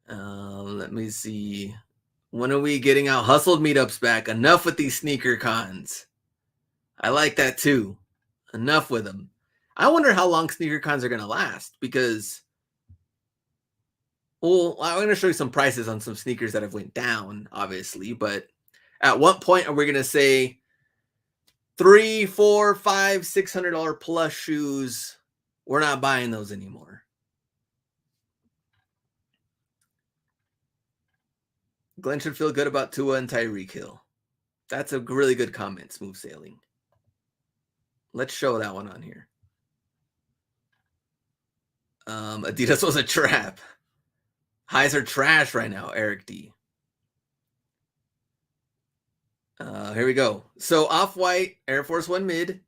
Let me see. When are we getting out hustled meetups back? Enough with these sneaker cons. I like that too. Enough with them. I wonder how long sneaker cons are going to last because, well, I'm going to show you some prices on some sneakers that have went down, obviously, but at what point are we going to say $300, $400, $500, $600 plus shoes? We're not buying those anymore. Glenn should feel good about Tua and Tyreek Hill. That's a really good comment, Smooth Sailing. Let's show that one on here. Adidas was a trap. Highs are trash right now, Eric D. Here we go. So off-white, Air Force One mid,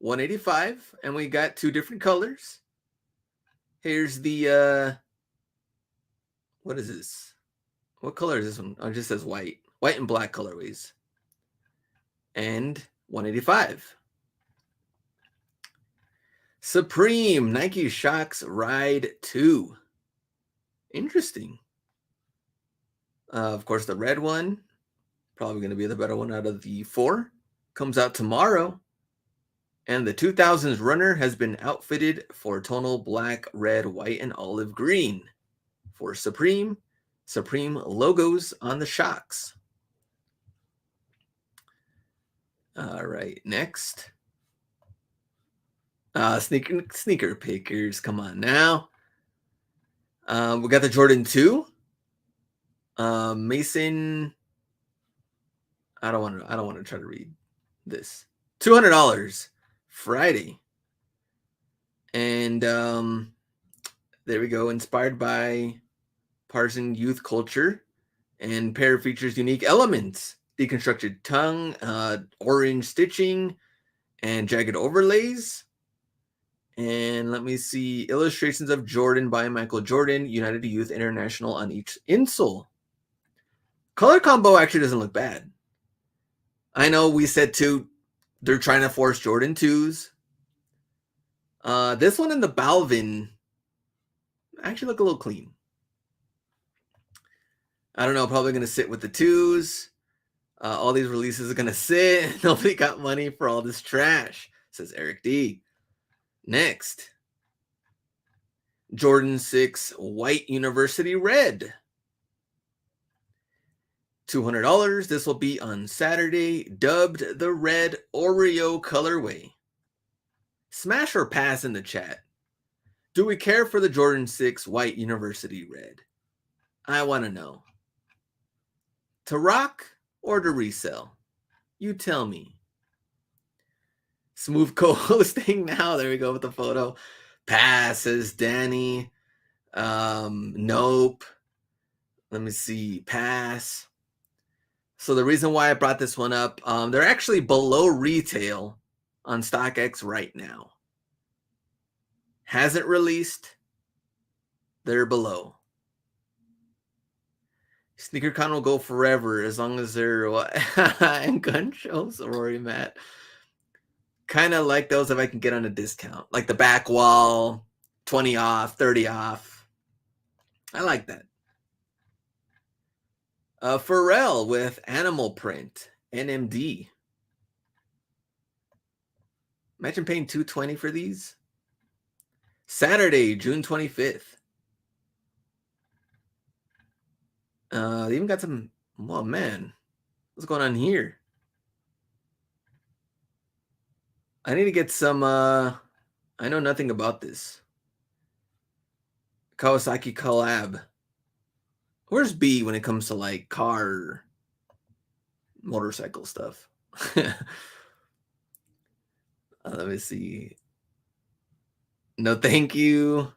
$185, and we got two different colors. Here's the, what is this? What color is this one? Oh, it just says white. White and black colorways. And $185. Supreme Nike Shox Ride 2. Interesting. Of course, the red one, probably going to be the better one out of the four. Comes out tomorrow. And the 2000s runner has been outfitted for tonal black, red, white, and olive green. For Supreme logos on the Shox. All right, next. Sneaker pickers, come on now. We got the Jordan 2. Mason. I don't want to try to read this. $200 Friday. And there we go. Inspired by partisan youth culture, and pair features unique elements: deconstructed tongue, orange stitching, and jagged overlays. And let me see, illustrations of Jordan by Michael Jordan, United Youth International on each insole. Color combo actually doesn't look bad. I know we said too, they're trying to force Jordan 2s. This one and the Balvin actually look a little clean. I don't know, probably going to sit with the 2s. All these releases are going to sit. Nobody got money for all this trash, says Eric D. Next, Jordan 6 White University Red. $200. This will be on Saturday, dubbed the Red Oreo colorway. Smash or pass in the chat. Do we care for the Jordan 6 White University Red? I want to know. To rock or to resell? You tell me. Smooth co-hosting now. There we go with the photo. Passes, Danny. Nope. Let me see. Pass. So the reason why I brought this one up, they're actually below retail on StockX right now. Hasn't released. They're below. SneakerCon will go forever as long as they're and gun shows, Rory Matt. Kind of like those if I can get on a discount. Like the back wall, 20 off, 30 off. I like that. Pharrell with animal print, NMD. Imagine paying $220 for these. Saturday, June 25th. They even got some, oh man, what's going on here? I need to get some, I know nothing about this. Kawasaki collab. Where's B when it comes to, like, car, motorcycle stuff? Let me see. No, thank you.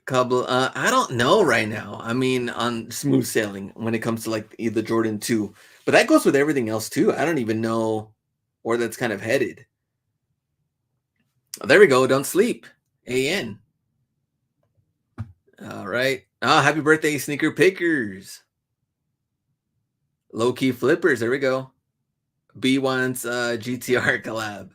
Couple. I don't know right now. I mean, on smooth sailing when it comes to like the Jordan 2, but that goes with everything else too. I don't even know where that's kind of headed. Oh, there we go. Don't sleep. AN. All right. Oh, happy birthday, sneaker pickers. Low key flippers. There we go. B wants GTR collab.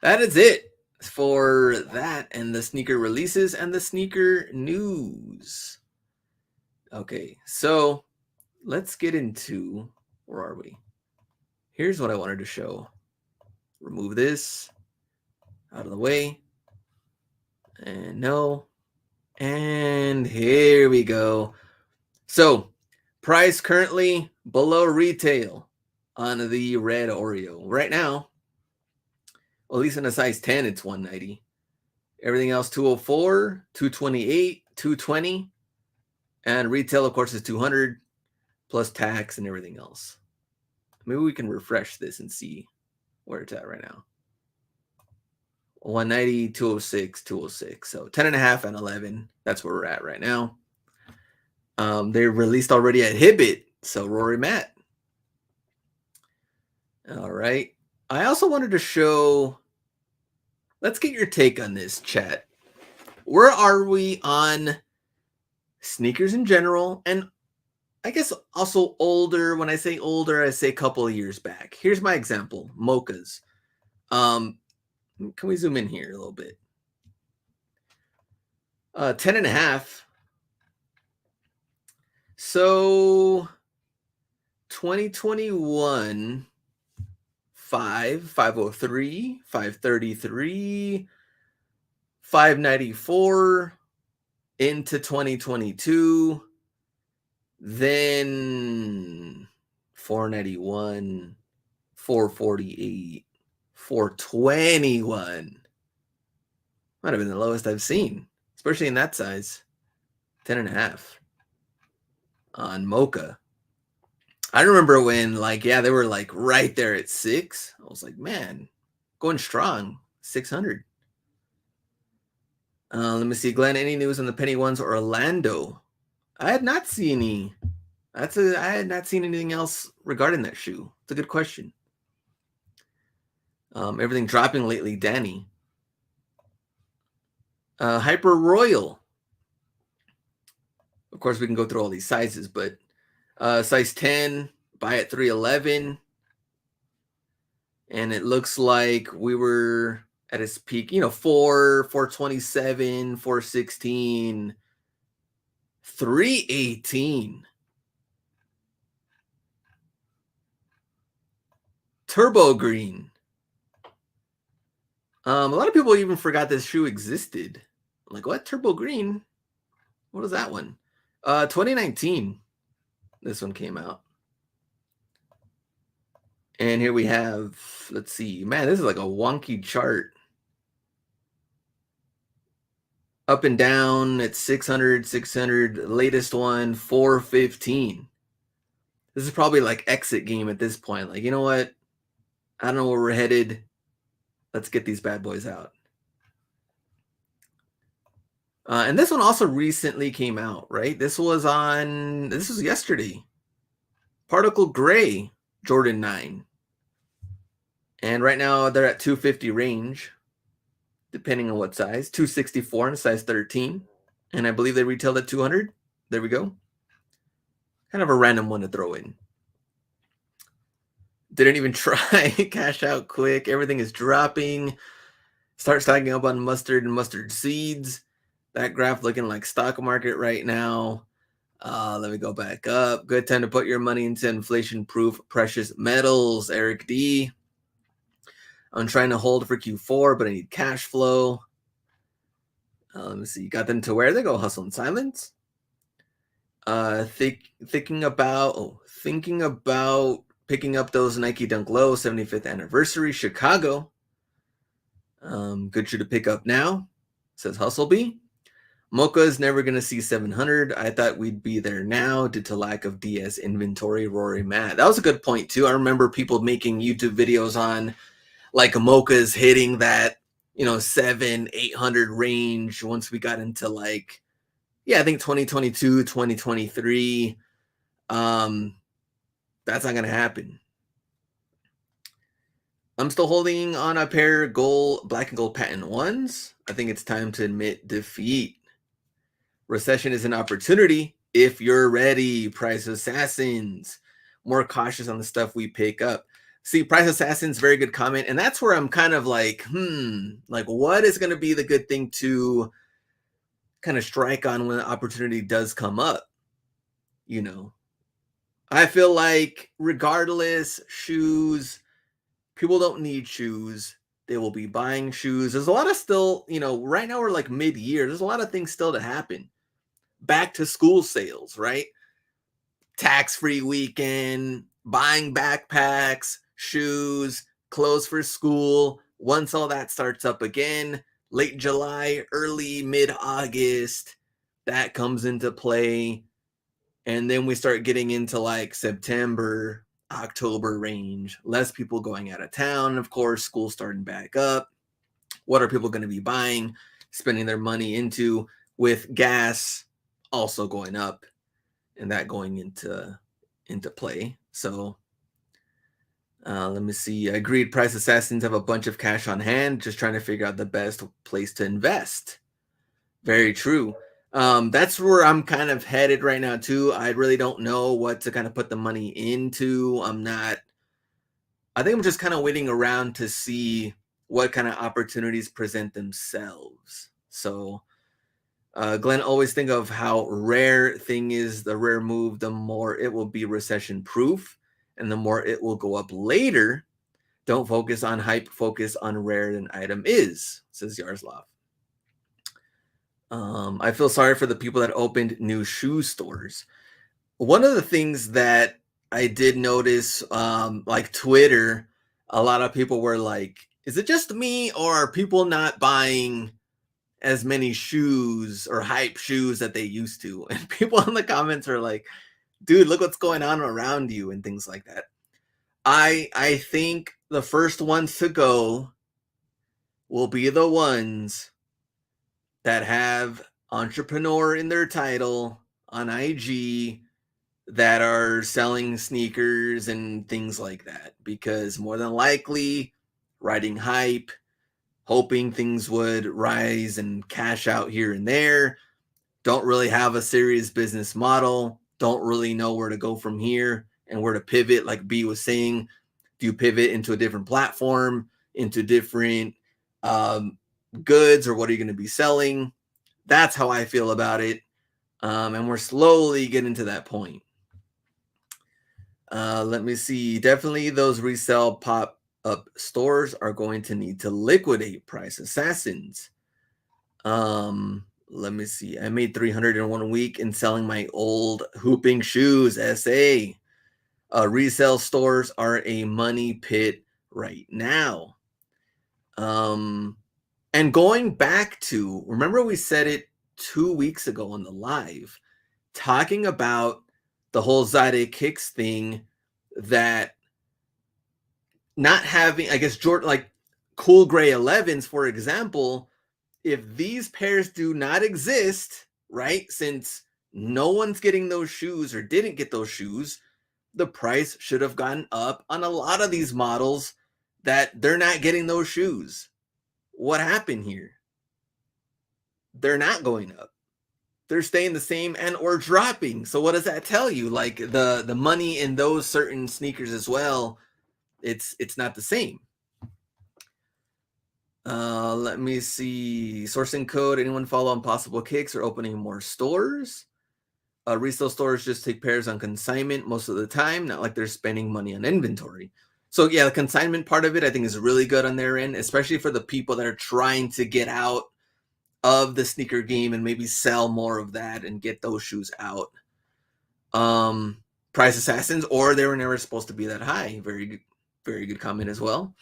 That is it for that and the sneaker releases and the sneaker news. Okay, so let's get into, where are we? Here's what I wanted to show. Remove this out of the way. And no. And here we go. So price currently below retail on the red Oreo. Right now, well, at least in a size 10, it's 190. Everything else 204, 228, 220. And retail, of course, is 200 plus tax and everything else. Maybe we can refresh this and see where it's at right now. 190, 206, 206. So 10 and a half and 11. That's where we're at right now. They released already at Hibbett. So Rory Matt. All right. I also wanted to show, let's get your take on this, chat. Where are we on sneakers in general? And I guess also older. When I say older, I say a couple of years back. Here's my example, mochas. Can we zoom in here a little bit? 10 and a half. So 2021, 503, 533, 594 into 2022. Then 491, 448, 421. Might have been the lowest I've seen, especially in that size. 10 and a half on Mocha. I remember when, like, yeah, they were like right there at 6. I was like, man, going strong. 600. Let me see, Glenn. Any news on the penny ones or Orlando? I had not seen any. I had not seen anything else regarding that shoe. It's a good question. Everything dropping lately, Danny. Hyper Royal. Of course, we can go through all these sizes, but size 10, buy at 311. And it looks like we were at its peak, 427, 416, 318. Turbo green. A lot of people even forgot this shoe existed. I'm like, what? Turbo green? What is that one? 2019. This one came out. And here we have, let's see. Man, this is like a wonky chart. Up and down at 600, 600. Latest one, 415. This is probably like exit game at this point. Like, you know what? I don't know where we're headed. Let's get these bad boys out. And this one also recently came out, right? This was yesterday. Particle Gray, Jordan 9. And right now they're at 250 range, depending on what size. 264 in size 13. And I believe they retailed at 200. There we go. Kind of a random one to throw in. Didn't even try. Cash out quick. Everything is dropping. Start stacking up on mustard and mustard seeds. That graph looking like stock market right now. Let me go back up. Good time to put your money into inflation-proof precious metals, Eric D. I'm trying to hold for Q4, but I need cash flow. Let me see. Got them to where they go. Hustle in silence. Thinking about picking up those Nike Dunk Low 75th anniversary Chicago. Good shoe to pick up now, says Hustlebee. Mocha is never going to see 700. I thought we'd be there now due to lack of DS inventory. Rory Matt. That was a good point too. I remember people making YouTube videos on like mocha's hitting that 700-800 range once we got into like, yeah, I think 2022 2023. That's not gonna happen. I'm still holding on a pair of black and gold patent ones. I think it's time to admit defeat. Recession is an opportunity if you're ready. Price assassins, more cautious on the stuff we pick up. See, price assassins, very good comment. And that's where I'm kind of like, like what is going to be the good thing to kind of strike on when the opportunity does come up? I feel like regardless, shoes, people don't need shoes. They will be buying shoes. There's a lot of still, right now we're like mid-year. There's a lot of things still to happen. Back to school sales, right? Tax-free weekend, buying backpacks, shoes, clothes for school. Once all that starts up again, late July, early mid-August, that comes into play. And then we start getting into like September, October range, less people going out of town. Of course, school starting back up. What are people going to be buying, spending their money into, with gas also going up and that going into play? So let me see. Agreed. Price assassins have a bunch of cash on hand, just trying to figure out the best place to invest. Very true. That's where I'm kind of headed right now too. I really don't know what to kind of put the money into. I think I'm just kind of waiting around to see what kind of opportunities present themselves. So Glenn, always think of how rare thing is the rare move, the more it will be recession proof and the more it will go up later. Don't focus on hype, focus on rare an item is, says Yaroslav. I feel sorry for the people that opened new shoe stores. One of the things that I did notice, like Twitter, a lot of people were like, is it just me or are people not buying as many shoes or hype shoes that they used to? And people in the comments are like, dude, look what's going on around you and things like that. I think the first ones to go will be the ones that have entrepreneur in their title on IG that are selling sneakers and things like that, because more than likely riding hype, hoping things would rise and cash out here and there, don't really have a serious business model, don't really know where to go from here and where to pivot. Like B was saying, do you pivot into a different platform, into different goods, or what are you going to be selling? That's how I feel about it. And we're slowly getting to that point. Let me see. Definitely those resell pop-up stores are going to need to liquidate price assassins. Let me see. I made 300 in 1 week in selling my old hooping shoes. SA. Resale stores are a money pit right now. And going back to, remember we said it 2 weeks ago on the live, talking about the whole Zyde Kicks thing, that not having, I guess, Jordan, like cool gray 11s, for example, if these pairs do not exist, right, since no one's getting those shoes or didn't get those shoes, the price should have gone up on a lot of these models that they're not getting those shoes. What happened here? They're not going up. They're staying the same and or dropping. So what does that tell you? Like the money in those certain sneakers as well, it's not the same. Let me see. Sourcing code. Anyone follow Impossible Kicks or opening more stores? Resale stores just take pairs on consignment most of the time, not like they're spending money on inventory. So yeah, the consignment part of it I think is really good on their end, especially for the people that are trying to get out of the sneaker game and maybe sell more of that and get those shoes out. Price assassins, or they were never supposed to be that high. Very good comment as well.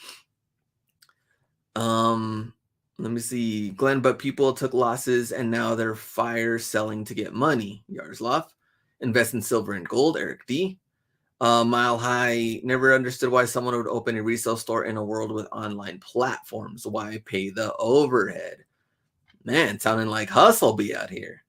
Let me see. Glenn, but people took losses and now they're fire selling to get money. Yaroslav. Invest in silver and gold. Eric D. Mile High, never understood why someone would open a resale store in a world with online platforms. Why pay the overhead? Man, sounding like hustle be out here.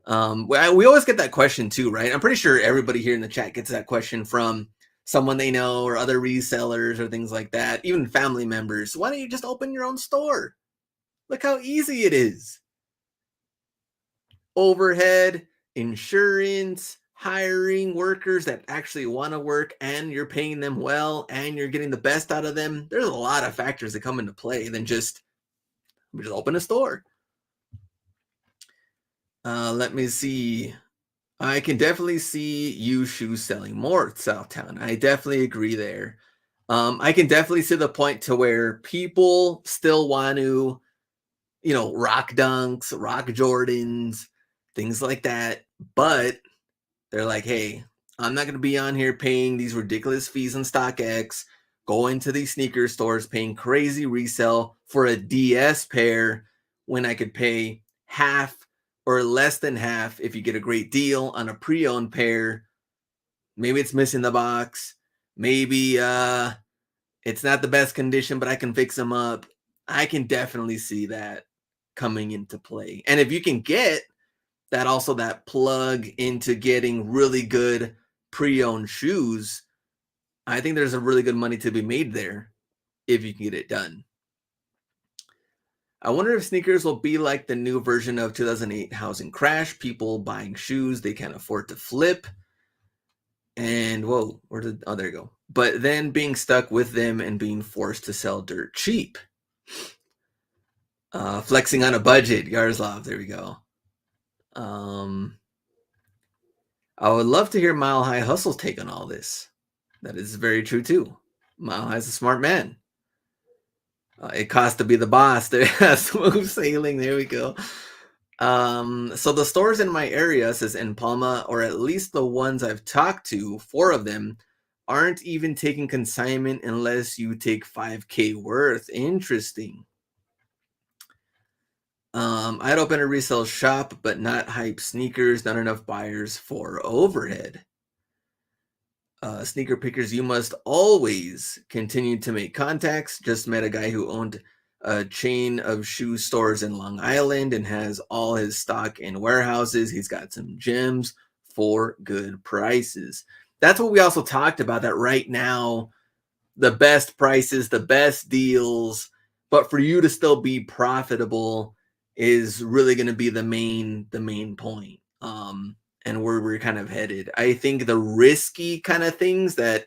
We always get that question too, right? I'm pretty sure everybody here in the chat gets that question from someone they know or other resellers or things like that, even family members. Why don't you just open your own store? Look how easy it is. Overhead, insurance, hiring workers that actually want to work, and you're paying them well and you're getting the best out of them. There's a lot of factors that come into play than just open a store. Let me see. I can definitely see used shoes selling more at Southtown. I definitely agree there. I can definitely see the point to where people still want to, rock Dunks, rock Jordans, things like that. But they're like, hey, I'm not going to be on here paying these ridiculous fees on StockX, going to these sneaker stores, paying crazy resale for a DS pair when I could pay half or less than half if you get a great deal on a pre-owned pair. Maybe it's missing the box. Maybe it's not the best condition, but I can fix them up. I can definitely see that coming into play. And if you can get that plug into getting really good pre-owned shoes, I think there's a really good money to be made there if you can get it done. I wonder if sneakers will be like the new version of 2008 housing crash, people buying shoes they can't afford to flip. And whoa, there you go. But then being stuck with them and being forced to sell dirt cheap. Flexing on a budget, Yaroslav, there we go. I would love to hear Mile High Hustle's take on all this. That is very true too. Mile High's a smart man. It costs to be the boss. There, smooth sailing. There we go. So the stores in my area, says in Palma, or at least the ones I've talked to, 4 of them, aren't even taking consignment unless you take $5K worth. Interesting. I'd open a resale shop, but not hype sneakers, not enough buyers for overhead. Sneaker pickers, you must always continue to make contacts. Just met a guy who owned a chain of shoe stores in Long Island and has all his stock in warehouses. He's got some gems for good prices. That's what we also talked about, that right now, the best prices, the best deals, but for you to still be profitable is really going to be the main point. And where we're kind of headed. I think the risky kind of things that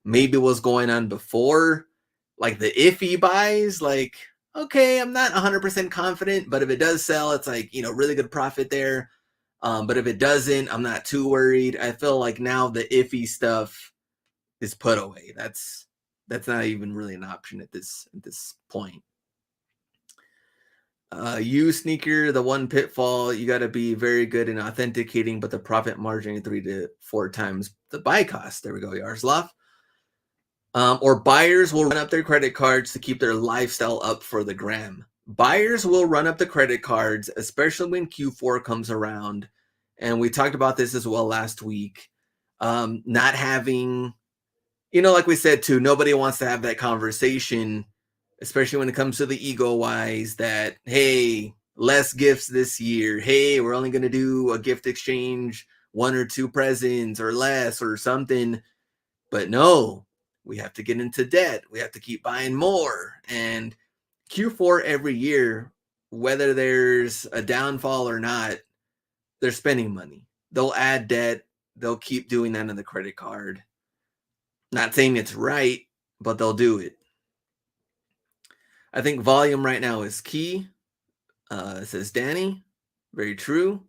maybe was going on before, like the iffy buys, like, okay, I'm not 100% confident, but if it does sell, it's like, really good profit there. But if it doesn't, I'm not too worried. I feel like now the iffy stuff is put away. That's not even really an option at this point. You sneaker, the one pitfall, you got to be very good in authenticating, but the profit margin 3 to 4 times the buy cost. There we go, Yaroslav. Or buyers will run up their credit cards to keep their lifestyle up for the gram. Buyers will run up the credit cards, especially when Q4 comes around. And we talked about this as well last week. Not having, like we said too, nobody wants to have that conversation, especially when it comes to the ego-wise, that, hey, less gifts this year. Hey, we're only going to do a gift exchange, 1 or 2 presents or less or something. But no, we have to get into debt. We have to keep buying more. And Q4 every year, whether there's a downfall or not, they're spending money. They'll add debt. They'll keep doing that on the credit card. Not saying it's right, but they'll do it. I think volume right now is key, says Danny. Very true.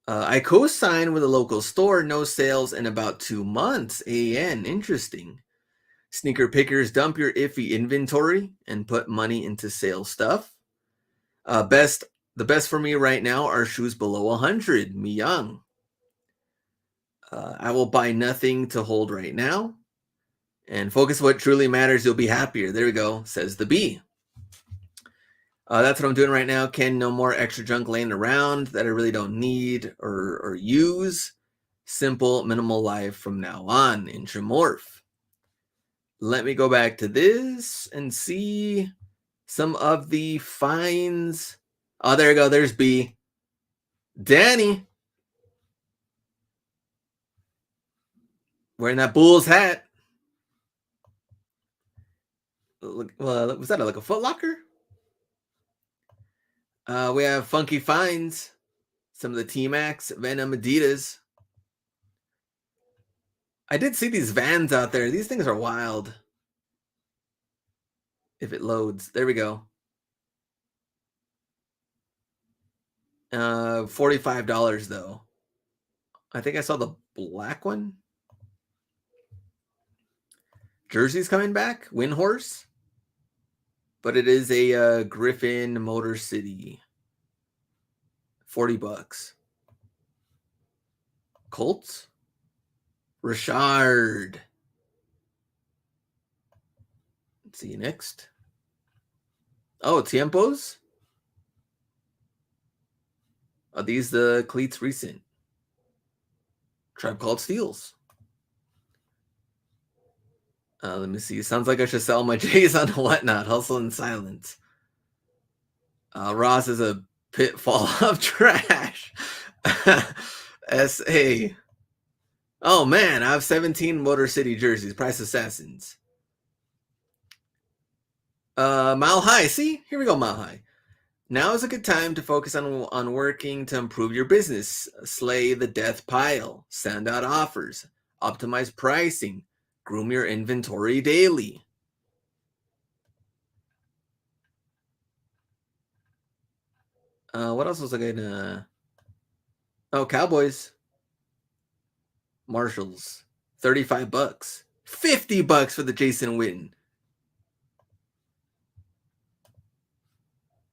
I co-signed with a local store. No sales in about 2 months. AN, interesting. Sneaker pickers, dump your iffy inventory and put money into sales stuff. The best for me right now are shoes below 100. Mi Young. I will buy nothing to hold right now. And focus what truly matters. You'll be happier. There we go, says the B. That's what I'm doing right now. Ken, no more extra junk laying around that I really don't need or use. simple, minimal life from now on. Intramorph. Let me go back to this and see some of the finds. Oh, there you go. There's B. Danny. Wearing that Bulls hat. Well, was that like a Foot Locker? We have Funky Finds. Some of the T-Max, Venom, Adidas. I did see these Vans out there. These things are wild. If it loads. There we go. $45 though. I think I saw the black one. Jersey's coming back. Windhorse. But it is a Griffin Motor City. $40. Colts. Richard. Let's see you next. Oh, Tiempos. Are these the cleats recent? Tribe Called Steels. Let me see. Sounds like I should sell my J's on Whatnot. Hustle in silence. Ross is a pitfall of trash. SA. Oh man, I have 17 Motor City jerseys. Price Assassins. Mile High. See, here we go. Mile High. Now is a good time to focus on working to improve your business. Slay the death pile. Send out offers. Optimize pricing. Groom your inventory daily. What else was I gonna? Oh, Cowboys. Marshalls. $35. $50 for the Jason Witten.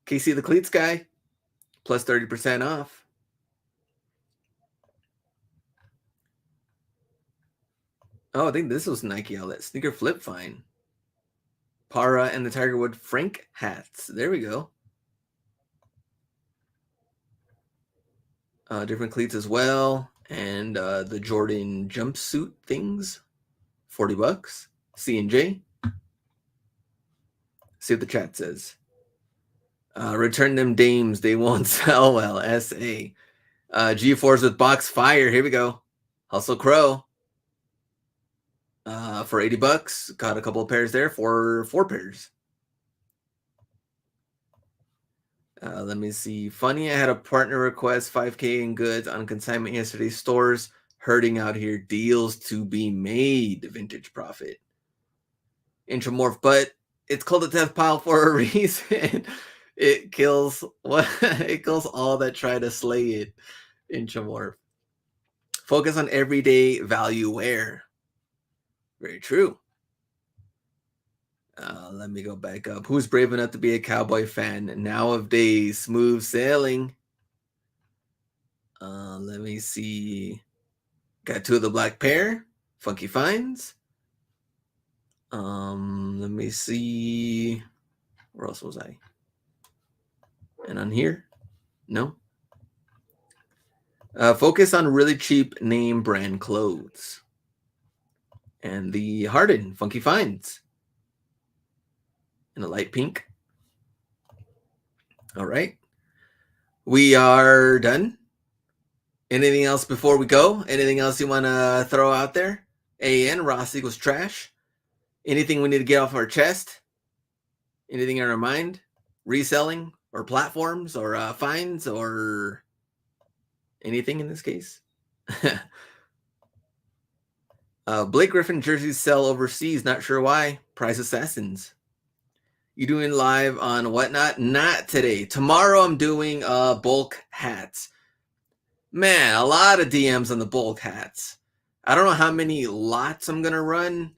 KC the Cleats guy. Plus 30% off. Oh, I think this was Nike outlet. Sneaker Flip Fine. Para and the Tigerwood Frank hats. There we go. Different cleats as well. And the Jordan jumpsuit things. $40. C&J. See what the chat says. Return them dames. They won't sell well. SA. G4s with box fire. Here we go. Hustle Crow. For $80. Got a couple of pairs there for 4 pairs. Let me see. Funny, I had a partner request 5K in goods on consignment yesterday. Stores hurting out here. Deals to be made. Vintage Profit. Intramorph, but it's called a death pile for a reason. It kills it kills all that try to slay it. Intramorph. Focus on everyday value wear. Very true. Let me go back up. Who's brave enough to be a Cowboy fan nowadays? Smooth sailing. Let me see. Got 2 of the black pair. Funky Finds. Let me see. Where else was I? And on here? No. Focus on really cheap name brand clothes. And the Harden Funky Finds. In a light pink. All right. We are done. Anything else before we go? Anything else you want to throw out there? AN, Ross equals trash. Anything we need to get off our chest? Anything in our mind? Reselling or platforms or finds or anything in this case? Blake Griffin jerseys sell overseas. Not sure why. Price Assassins. You doing live on Whatnot? Not today. Tomorrow I'm doing bulk hats. Man, a lot of DMs on the bulk hats. I don't know how many lots I'm going to run,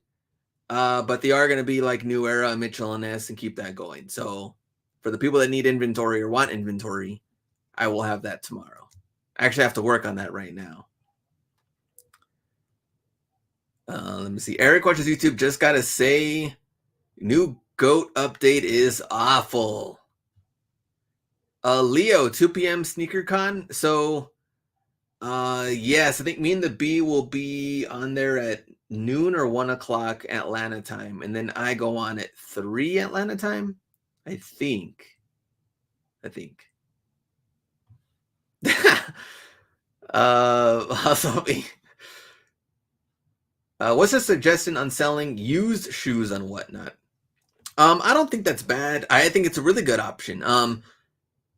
but they are going to be like New Era, Mitchell and S, and keep that going. So for the people that need inventory or want inventory, I will have that tomorrow. I actually have to work on that right now. Let me see. Eric watches YouTube. Just got to say, new GOAT update is awful. Leo, 2 p.m. SneakerCon. So Yes, I think me and the B will be on there at noon or 1 o'clock Atlanta time, and then I go on at 3 Atlanta time. I think. I think. Also, what's a suggestion on selling used shoes on Whatnot? I don't think that's bad. I think it's a really good option.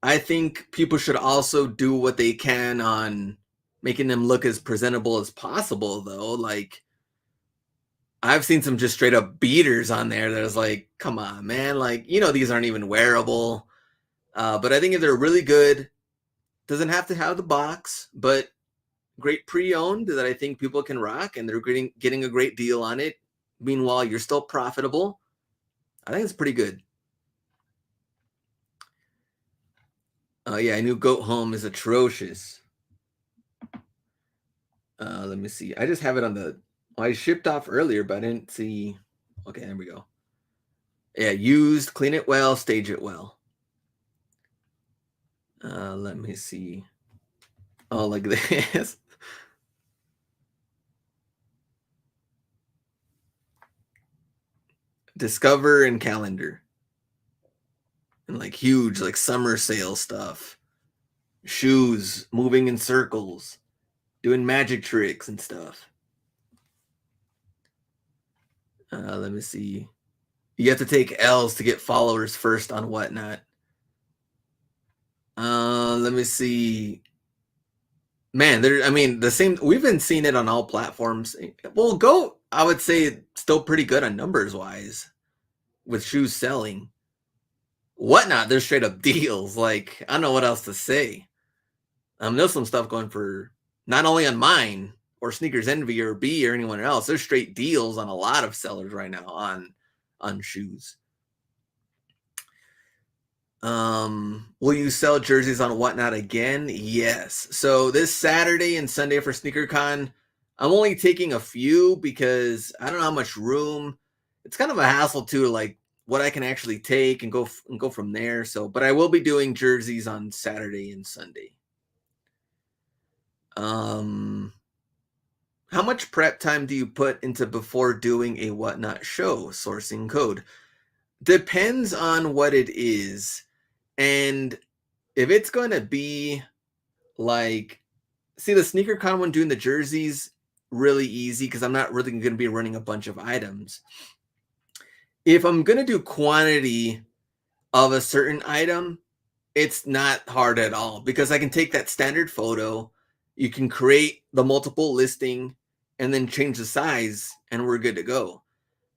I think people should also do what they can on making them look as presentable as possible, though. Like, I've seen some just straight up beaters on there that is like, come on, man. Like, these aren't even wearable. But I think if they're really good, doesn't have to have the box, but great pre-owned that I think people can rock, and they're getting a great deal on it. Meanwhile, you're still profitable. I think it's pretty good. Yeah, I knew Goat Home is atrocious. Let me see. I just have it on the. I shipped off earlier, but I didn't see. Okay, there we go. Yeah, used, clean it well, stage it well. Let me see. Oh, like this. Discover and calendar. And like huge, like summer sale stuff. Shoes moving in circles, doing magic tricks and stuff. Let me see. You have to take L's to get followers first on Whatnot. Let me see. Man, the same. We've been seeing it on all platforms. Well, Go, I would say, still pretty good on numbers wise with shoes selling. Whatnot, there's straight up deals. Like, I don't know what else to say. There's some stuff going for not only on mine or Sneakers Envy or B or anyone else. There's straight deals on a lot of sellers right now on shoes. Will you sell jerseys on Whatnot again? Yes. So this Saturday and Sunday for SneakerCon, I'm only taking a few because I don't know how much room. It's kind of a hassle too, like what I can actually take and go from there. So, but I will be doing jerseys on Saturday and Sunday. How much prep time do you put into before doing a Whatnot show? Sourcing code depends on what it is. And if it's going to be like, see, the SneakerCon one doing the jerseys, really easy because I'm not really going to be running a bunch of items. If I'm going to do quantity of a certain item, it's not hard at all because I can take that standard photo, you can create the multiple listing, and then change the size, and we're good to go.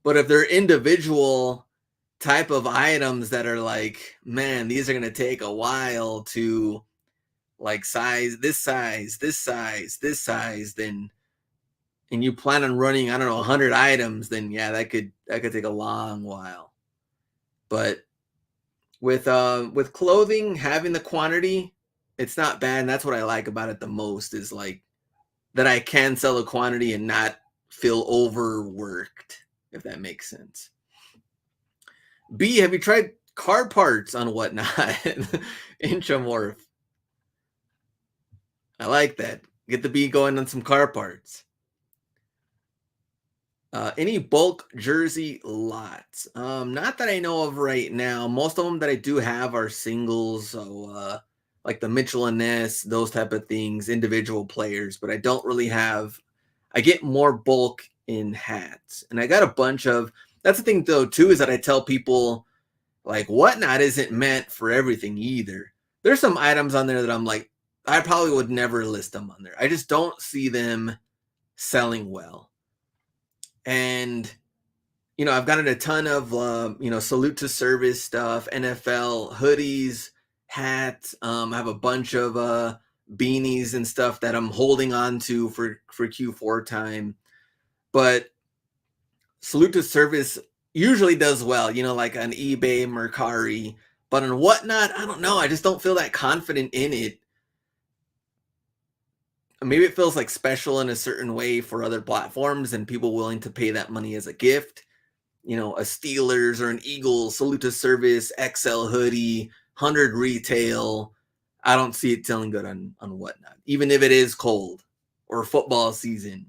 But if they're individual type of items that are like, man, these are going to take a while to like size, then, and you plan on running, I don't know, 100 items, then yeah, that could take a long while. But with clothing, having the quantity, it's not bad. And that's what I like about it the most is like that I can sell a quantity and not feel overworked, if that makes sense. B, have you tried car parts on Whatnot? Inchamorph. I like that. Get the B going on some car parts. Any bulk jersey lots? Not that I know of right now. Most of them that I do have are singles, so like the Mitchell and Ness, those type of things, individual players. But I don't really have. I get more bulk in hats, and I got a bunch of. That's the thing though too is that I tell people like Whatnot isn't meant for everything either. There's some items on there that I'm like, I probably would never list them on there. I just don't see them selling well. And, I've gotten a ton of, salute to service stuff, NFL hoodies, hats. I have a bunch of beanies and stuff that I'm holding on to for Q4 time. But salute to service usually does well, like on eBay, Mercari. But on Whatnot, I don't know. I just don't feel that confident in it. Maybe it feels like special in a certain way for other platforms and people willing to pay that money as a gift. A Steelers or an Eagles salute to service XL hoodie, 100 retail. I don't see it selling good on Whatnot, even if it is cold or football season.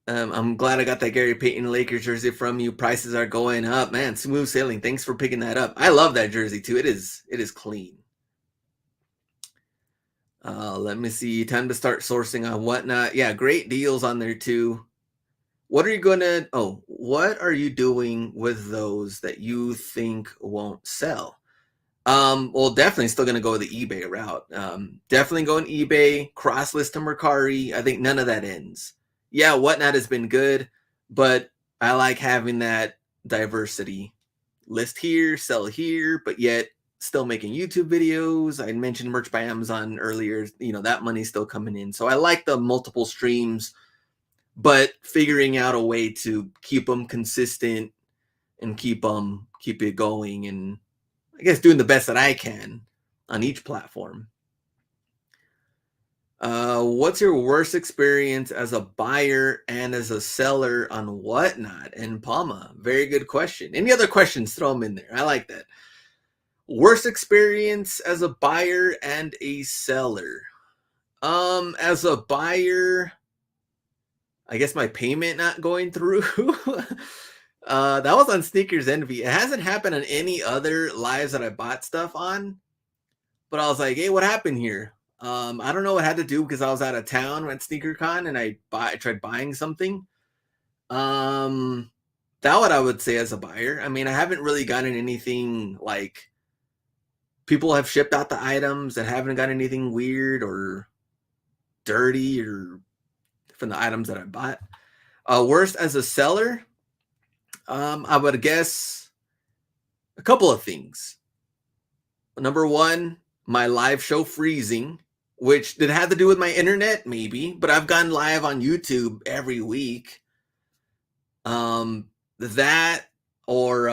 I'm glad I got that Gary Payton Lakers jersey from you. Prices are going up, man. Smooth sailing. Thanks for picking that up. I love that jersey too. It is clean. Let me see. Time to start sourcing on Whatnot. Yeah, great deals on there too. What are you doing with those that you think won't sell? Well, definitely still going to go the eBay route. Definitely going eBay, cross list to Mercari. I think none of that ends. Yeah, Whatnot has been good, but I like having that diversity. List here, sell here, but yet still making YouTube videos. I mentioned merch by Amazon earlier. That money's still coming in. So I like the multiple streams, but figuring out a way to keep them consistent and keep it going, and I guess doing the best that I can on each platform. What's your worst experience as a buyer and as a seller on Whatnot and Palma? Very good question. Any other questions? Throw them in there. I like that. Worst experience as a buyer and a seller. As a buyer, I guess my payment not going through. That was on Sneakers Envy. It hasn't happened on any other lives that I bought stuff on, but I was like, hey, what happened here? I don't know what had to do because I was out of town at SneakerCon and I tried buying something. That what I would say as a buyer. I mean, I haven't really gotten anything like people have shipped out the items that haven't got anything weird or dirty or from the items that I bought. Worst as a seller, I would guess a couple of things. Number one, my live show freezing, which did have to do with my internet, maybe, but I've gone live on YouTube every week. That or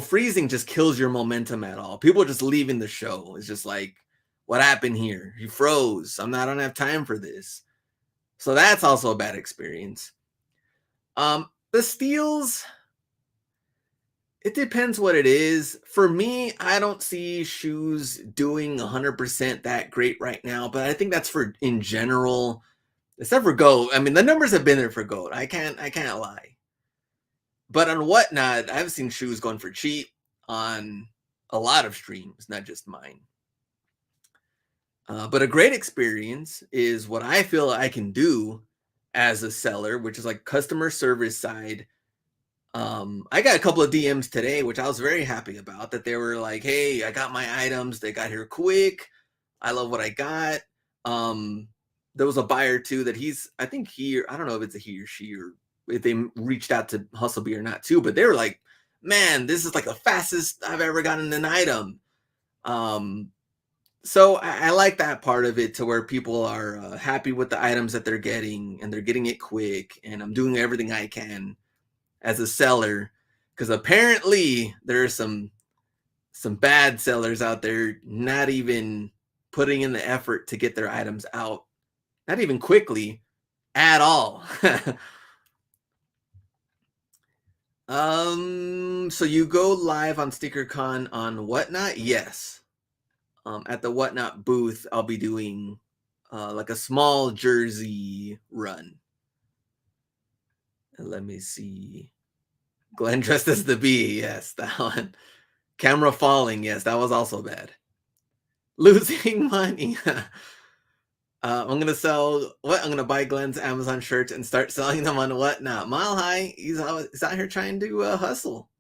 freezing just kills your momentum at all. People are just leaving the show. It's just like, what happened here? You froze. I don't have time for this. So that's also a bad experience. The steals, it depends what it is. For me, I don't see shoes doing 100% that great right now, but I think that's for in general, except for GOAT. I mean, the numbers have been there for GOAT. I can't lie. But on Whatnot, I've seen shoes going for cheap on a lot of streams, not just mine. But a great experience is what I feel I can do as a seller, which is like customer service side. I got a couple of DMs today, which I was very happy about, that they were like, hey, I got my items. They got here quick. I love what I got. There was a buyer too that I don't know if it's a he or she or if they reached out to Hustlebee or not too, but they were like, man, this is like the fastest I've ever gotten an item. So I like that part of it, to where people are happy with the items that they're getting and they're getting it quick, and I'm doing everything I can as a seller, because apparently there are some bad sellers out there not even putting in the effort to get their items out, not even quickly at all. So you go live on SneakerCon on Whatnot? Yes. At the Whatnot booth, I'll be doing like a small jersey run. And let me see. Glenn dressed as the bee. Yes, that one. Camera falling. Yes, that was also bad. Losing money. I'm going to sell what? I'm going to buy Glenn's Amazon shirts and start selling them on Whatnot. Mile High, he's out here trying to hustle.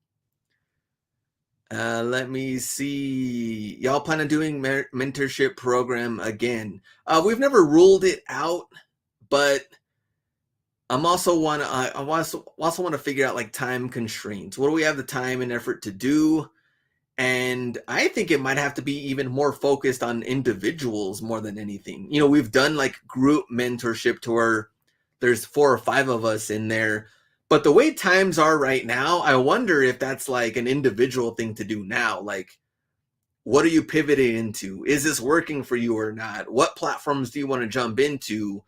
Let me see. Y'all plan on doing mentorship program again? We've never ruled it out, but I also want to figure out like time constraints. What do we have the time and effort to do? And I think it might have to be even more focused on individuals more than anything. We've done like group mentorship to where there's 4 or 5 of us in there. But the way times are right now, I wonder if that's like an individual thing to do now. Like, what are you pivoting into? Is this working for you or not? What platforms do you want to jump into?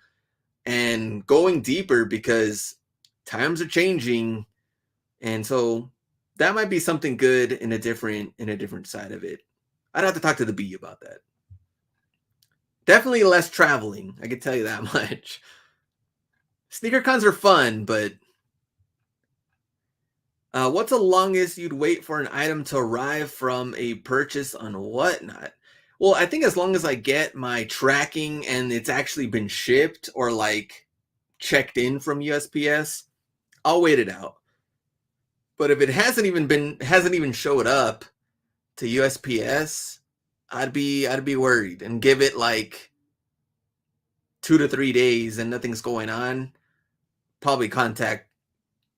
And going deeper, because times are changing. And so That might be something good in a different side of it. I'd have to talk to the B about that. Definitely less traveling. I can tell you that much. Sneaker cons are fun, but what's the longest you'd wait for an item to arrive from a purchase on Whatnot? Well, I think as long as I get my tracking and it's actually been shipped or like checked in from USPS, I'll wait it out. But if it hasn't even showed up to USPS, I'd be worried and give it like 2 to 3 days and nothing's going on. Probably contact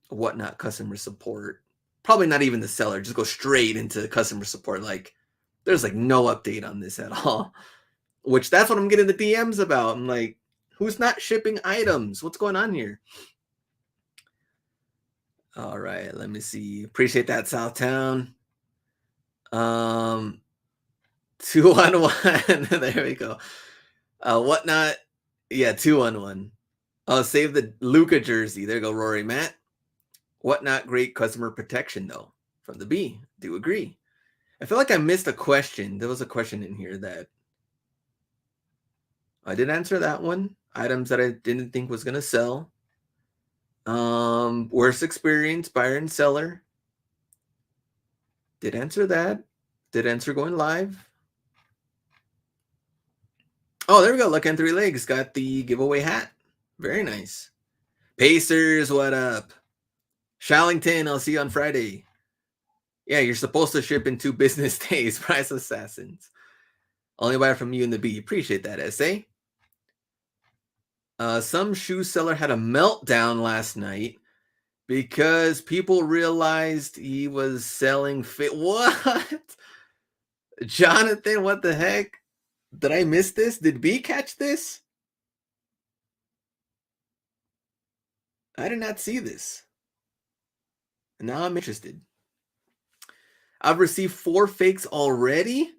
Whatnot customer support. Probably not even the seller. Just go straight into customer support. Like, there's like no update on this at all. Which that's what I'm getting the DMs about. I'm like, who's not shipping items? What's going on here? All right, let me see. Appreciate that, Southtown. 2-on-1. There we go. Whatnot. Yeah, 2-on-1. Oh, save the Luca jersey. There you go, Rory. Matt. Whatnot great customer protection, though, from the B. Do agree. I feel like I missed a question. There was a question in here that I did answer that one. Items that I didn't think was going to sell. Worst experience, buyer and seller. Did answer that. Did answer going live. Oh, there we go. Luck on 3 legs. Got the giveaway hat. Very nice. Pacers, what up? Shallington, I'll see you on Friday. Yeah, you're supposed to ship in 2 business days. Price Assassins. Only buy from you and the B. Appreciate that, SA. Some shoe seller had a meltdown last night because people realized he was selling fit. What? Jonathan, what the heck? Did I miss this? Did B catch this? I did not see this. Now I'm interested. I've received 4 fakes already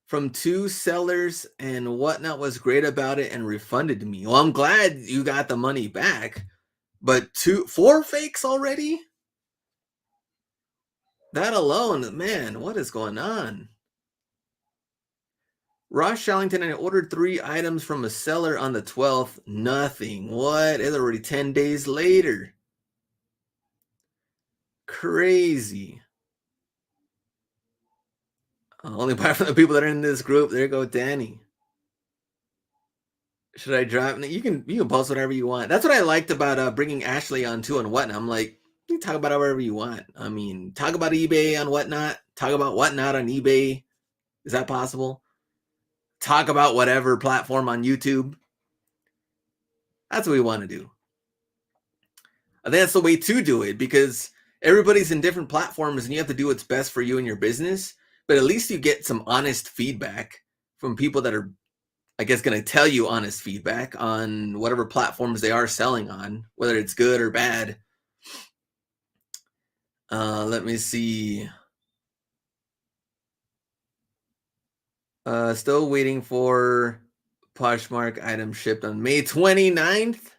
from 2 sellers, and Whatnot was great about it and refunded me. Well, I'm glad you got the money back, but 4 fakes already? That alone, man, what is going on? Ross Shallington, I ordered 3 items from a seller on the 12th. Nothing. What? It's already 10 days later. Crazy. Only buy from the people that are in this group. There you go, Danny. Should I drive? You can post whatever you want. That's what I liked about bringing Ashley on too and Whatnot. I'm like, you can talk about whatever you want. I mean, talk about eBay on Whatnot. Talk about Whatnot on eBay. Is that possible? Talk about whatever platform on YouTube. That's what we want to do. I think that's the way to do it because everybody's in different platforms and you have to do what's best for you and your business. But at least you get some honest feedback from people that are, I guess, going to tell you honest feedback on whatever platforms they are selling on, whether it's good or bad. Let me see. Still waiting for Poshmark item shipped on May 29th.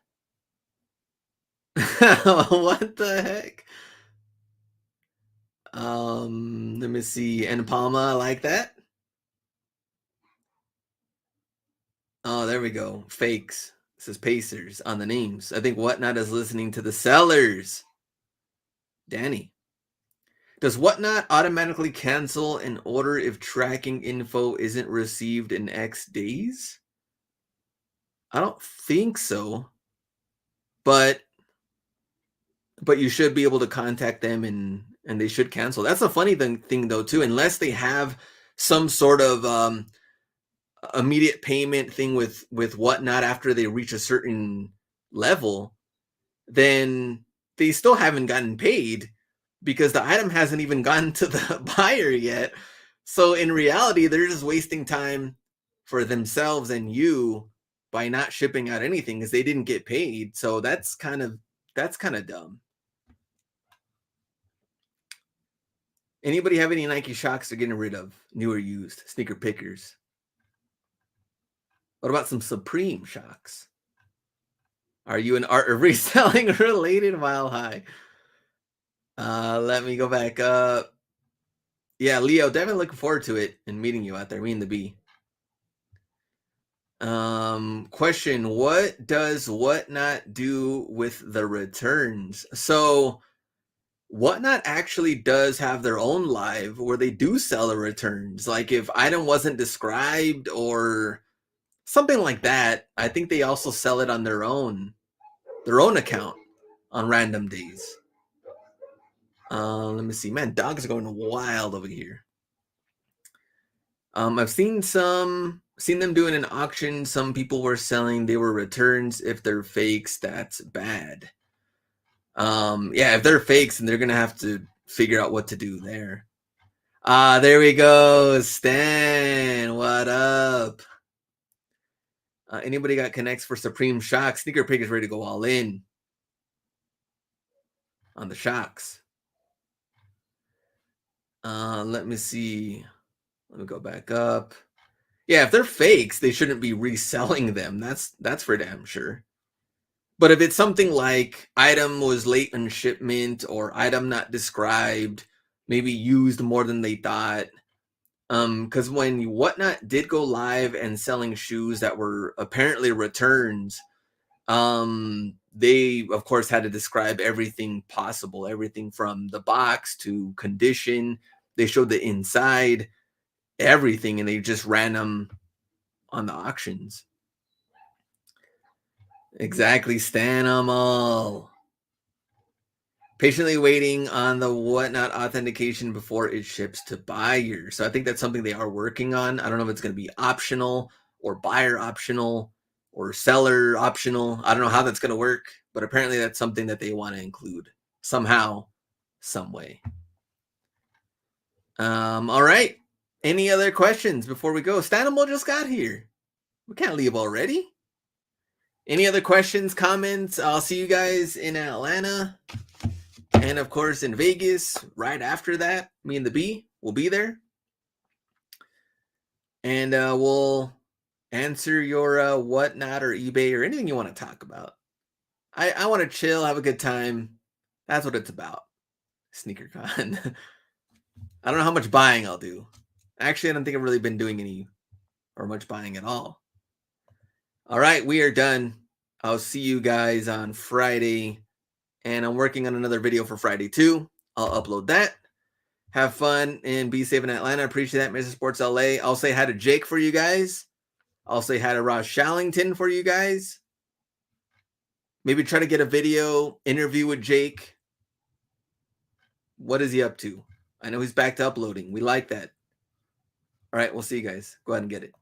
What the heck? Let me see. And Palma, I like that. Oh, there we go. Fakes. It says Pacers on the names. I think Whatnot is listening to the sellers. Danny. Does Whatnot automatically cancel an order if tracking info isn't received in X days? I don't think so. But you should be able to contact them and they should cancel. That's a funny thing though too, unless they have some sort of immediate payment thing with Whatnot after they reach a certain level, then they still haven't gotten paid because the item hasn't even gotten to the buyer yet. So in reality, they're just wasting time for themselves and you by not shipping out anything because they didn't get paid. So that's kind of dumb. Anybody have any Nike Shocks they're getting rid of? New or used? Sneaker pickers. What about some Supreme Shocks? Are you an art or reselling related? Mile high. Let me go back up. Yeah, Leo, definitely looking forward to it and meeting you out there, me and the bee. Question, what does Whatnot do with the returns? So Whatnot actually does have their own live where they do sell the returns. Like if item wasn't described or something like that, I think they also sell it on their own account on random days. Let me see. Man, dogs are going wild over here. I've seen them doing an auction. Some people were selling, they were returns. If they're fakes, that's bad. Yeah, if they're fakes, then they're gonna have to figure out what to do there. There we go, Stan. What up? Anybody got connects for Supreme Shock? Sneaker Pig is ready to go all in on the shocks. Let me see. Let me go back up. Yeah, if they're fakes, they shouldn't be reselling them. That's for damn sure. But if it's something like item was late in shipment or item not described, maybe used more than they thought. Because when Whatnot did go live and selling shoes that were apparently returns, they of course had to describe everything possible, everything from the box to condition. They showed the inside, everything, and they just ran them on the auctions. Exactly, stan them all. Patiently waiting on the Whatnot authentication before it ships to buyers. So I think that's something they are working on. I don't know if it's going to be optional or buyer optional or seller optional. I don't know how that's going to work, but apparently that's something that they want to include somehow, some way. All right. Any other questions before we go? Stanimal just got here. We can't leave already. Any other questions, comments? I'll see you guys in Atlanta. And of course, in Vegas, right after that, me and the bee will be there. And we'll answer your Whatnot or eBay or anything you want to talk about. I want to chill, have a good time. That's what it's about. SneakerCon. I don't know how much buying I'll do. Actually, I don't think I've really been doing any or much buying at all. All right, we are done. I'll see you guys on Friday. And I'm working on another video for Friday too. I'll upload that. Have fun and be safe in Atlanta. Appreciate that, Mr. Sports LA. I'll say hi to Jake for you guys. I'll say hi to Ross Shallington for you guys. Maybe try to get a video interview with Jake. What is he up to? I know he's back to uploading. We like that. All right, we'll see you guys. Go ahead and get it.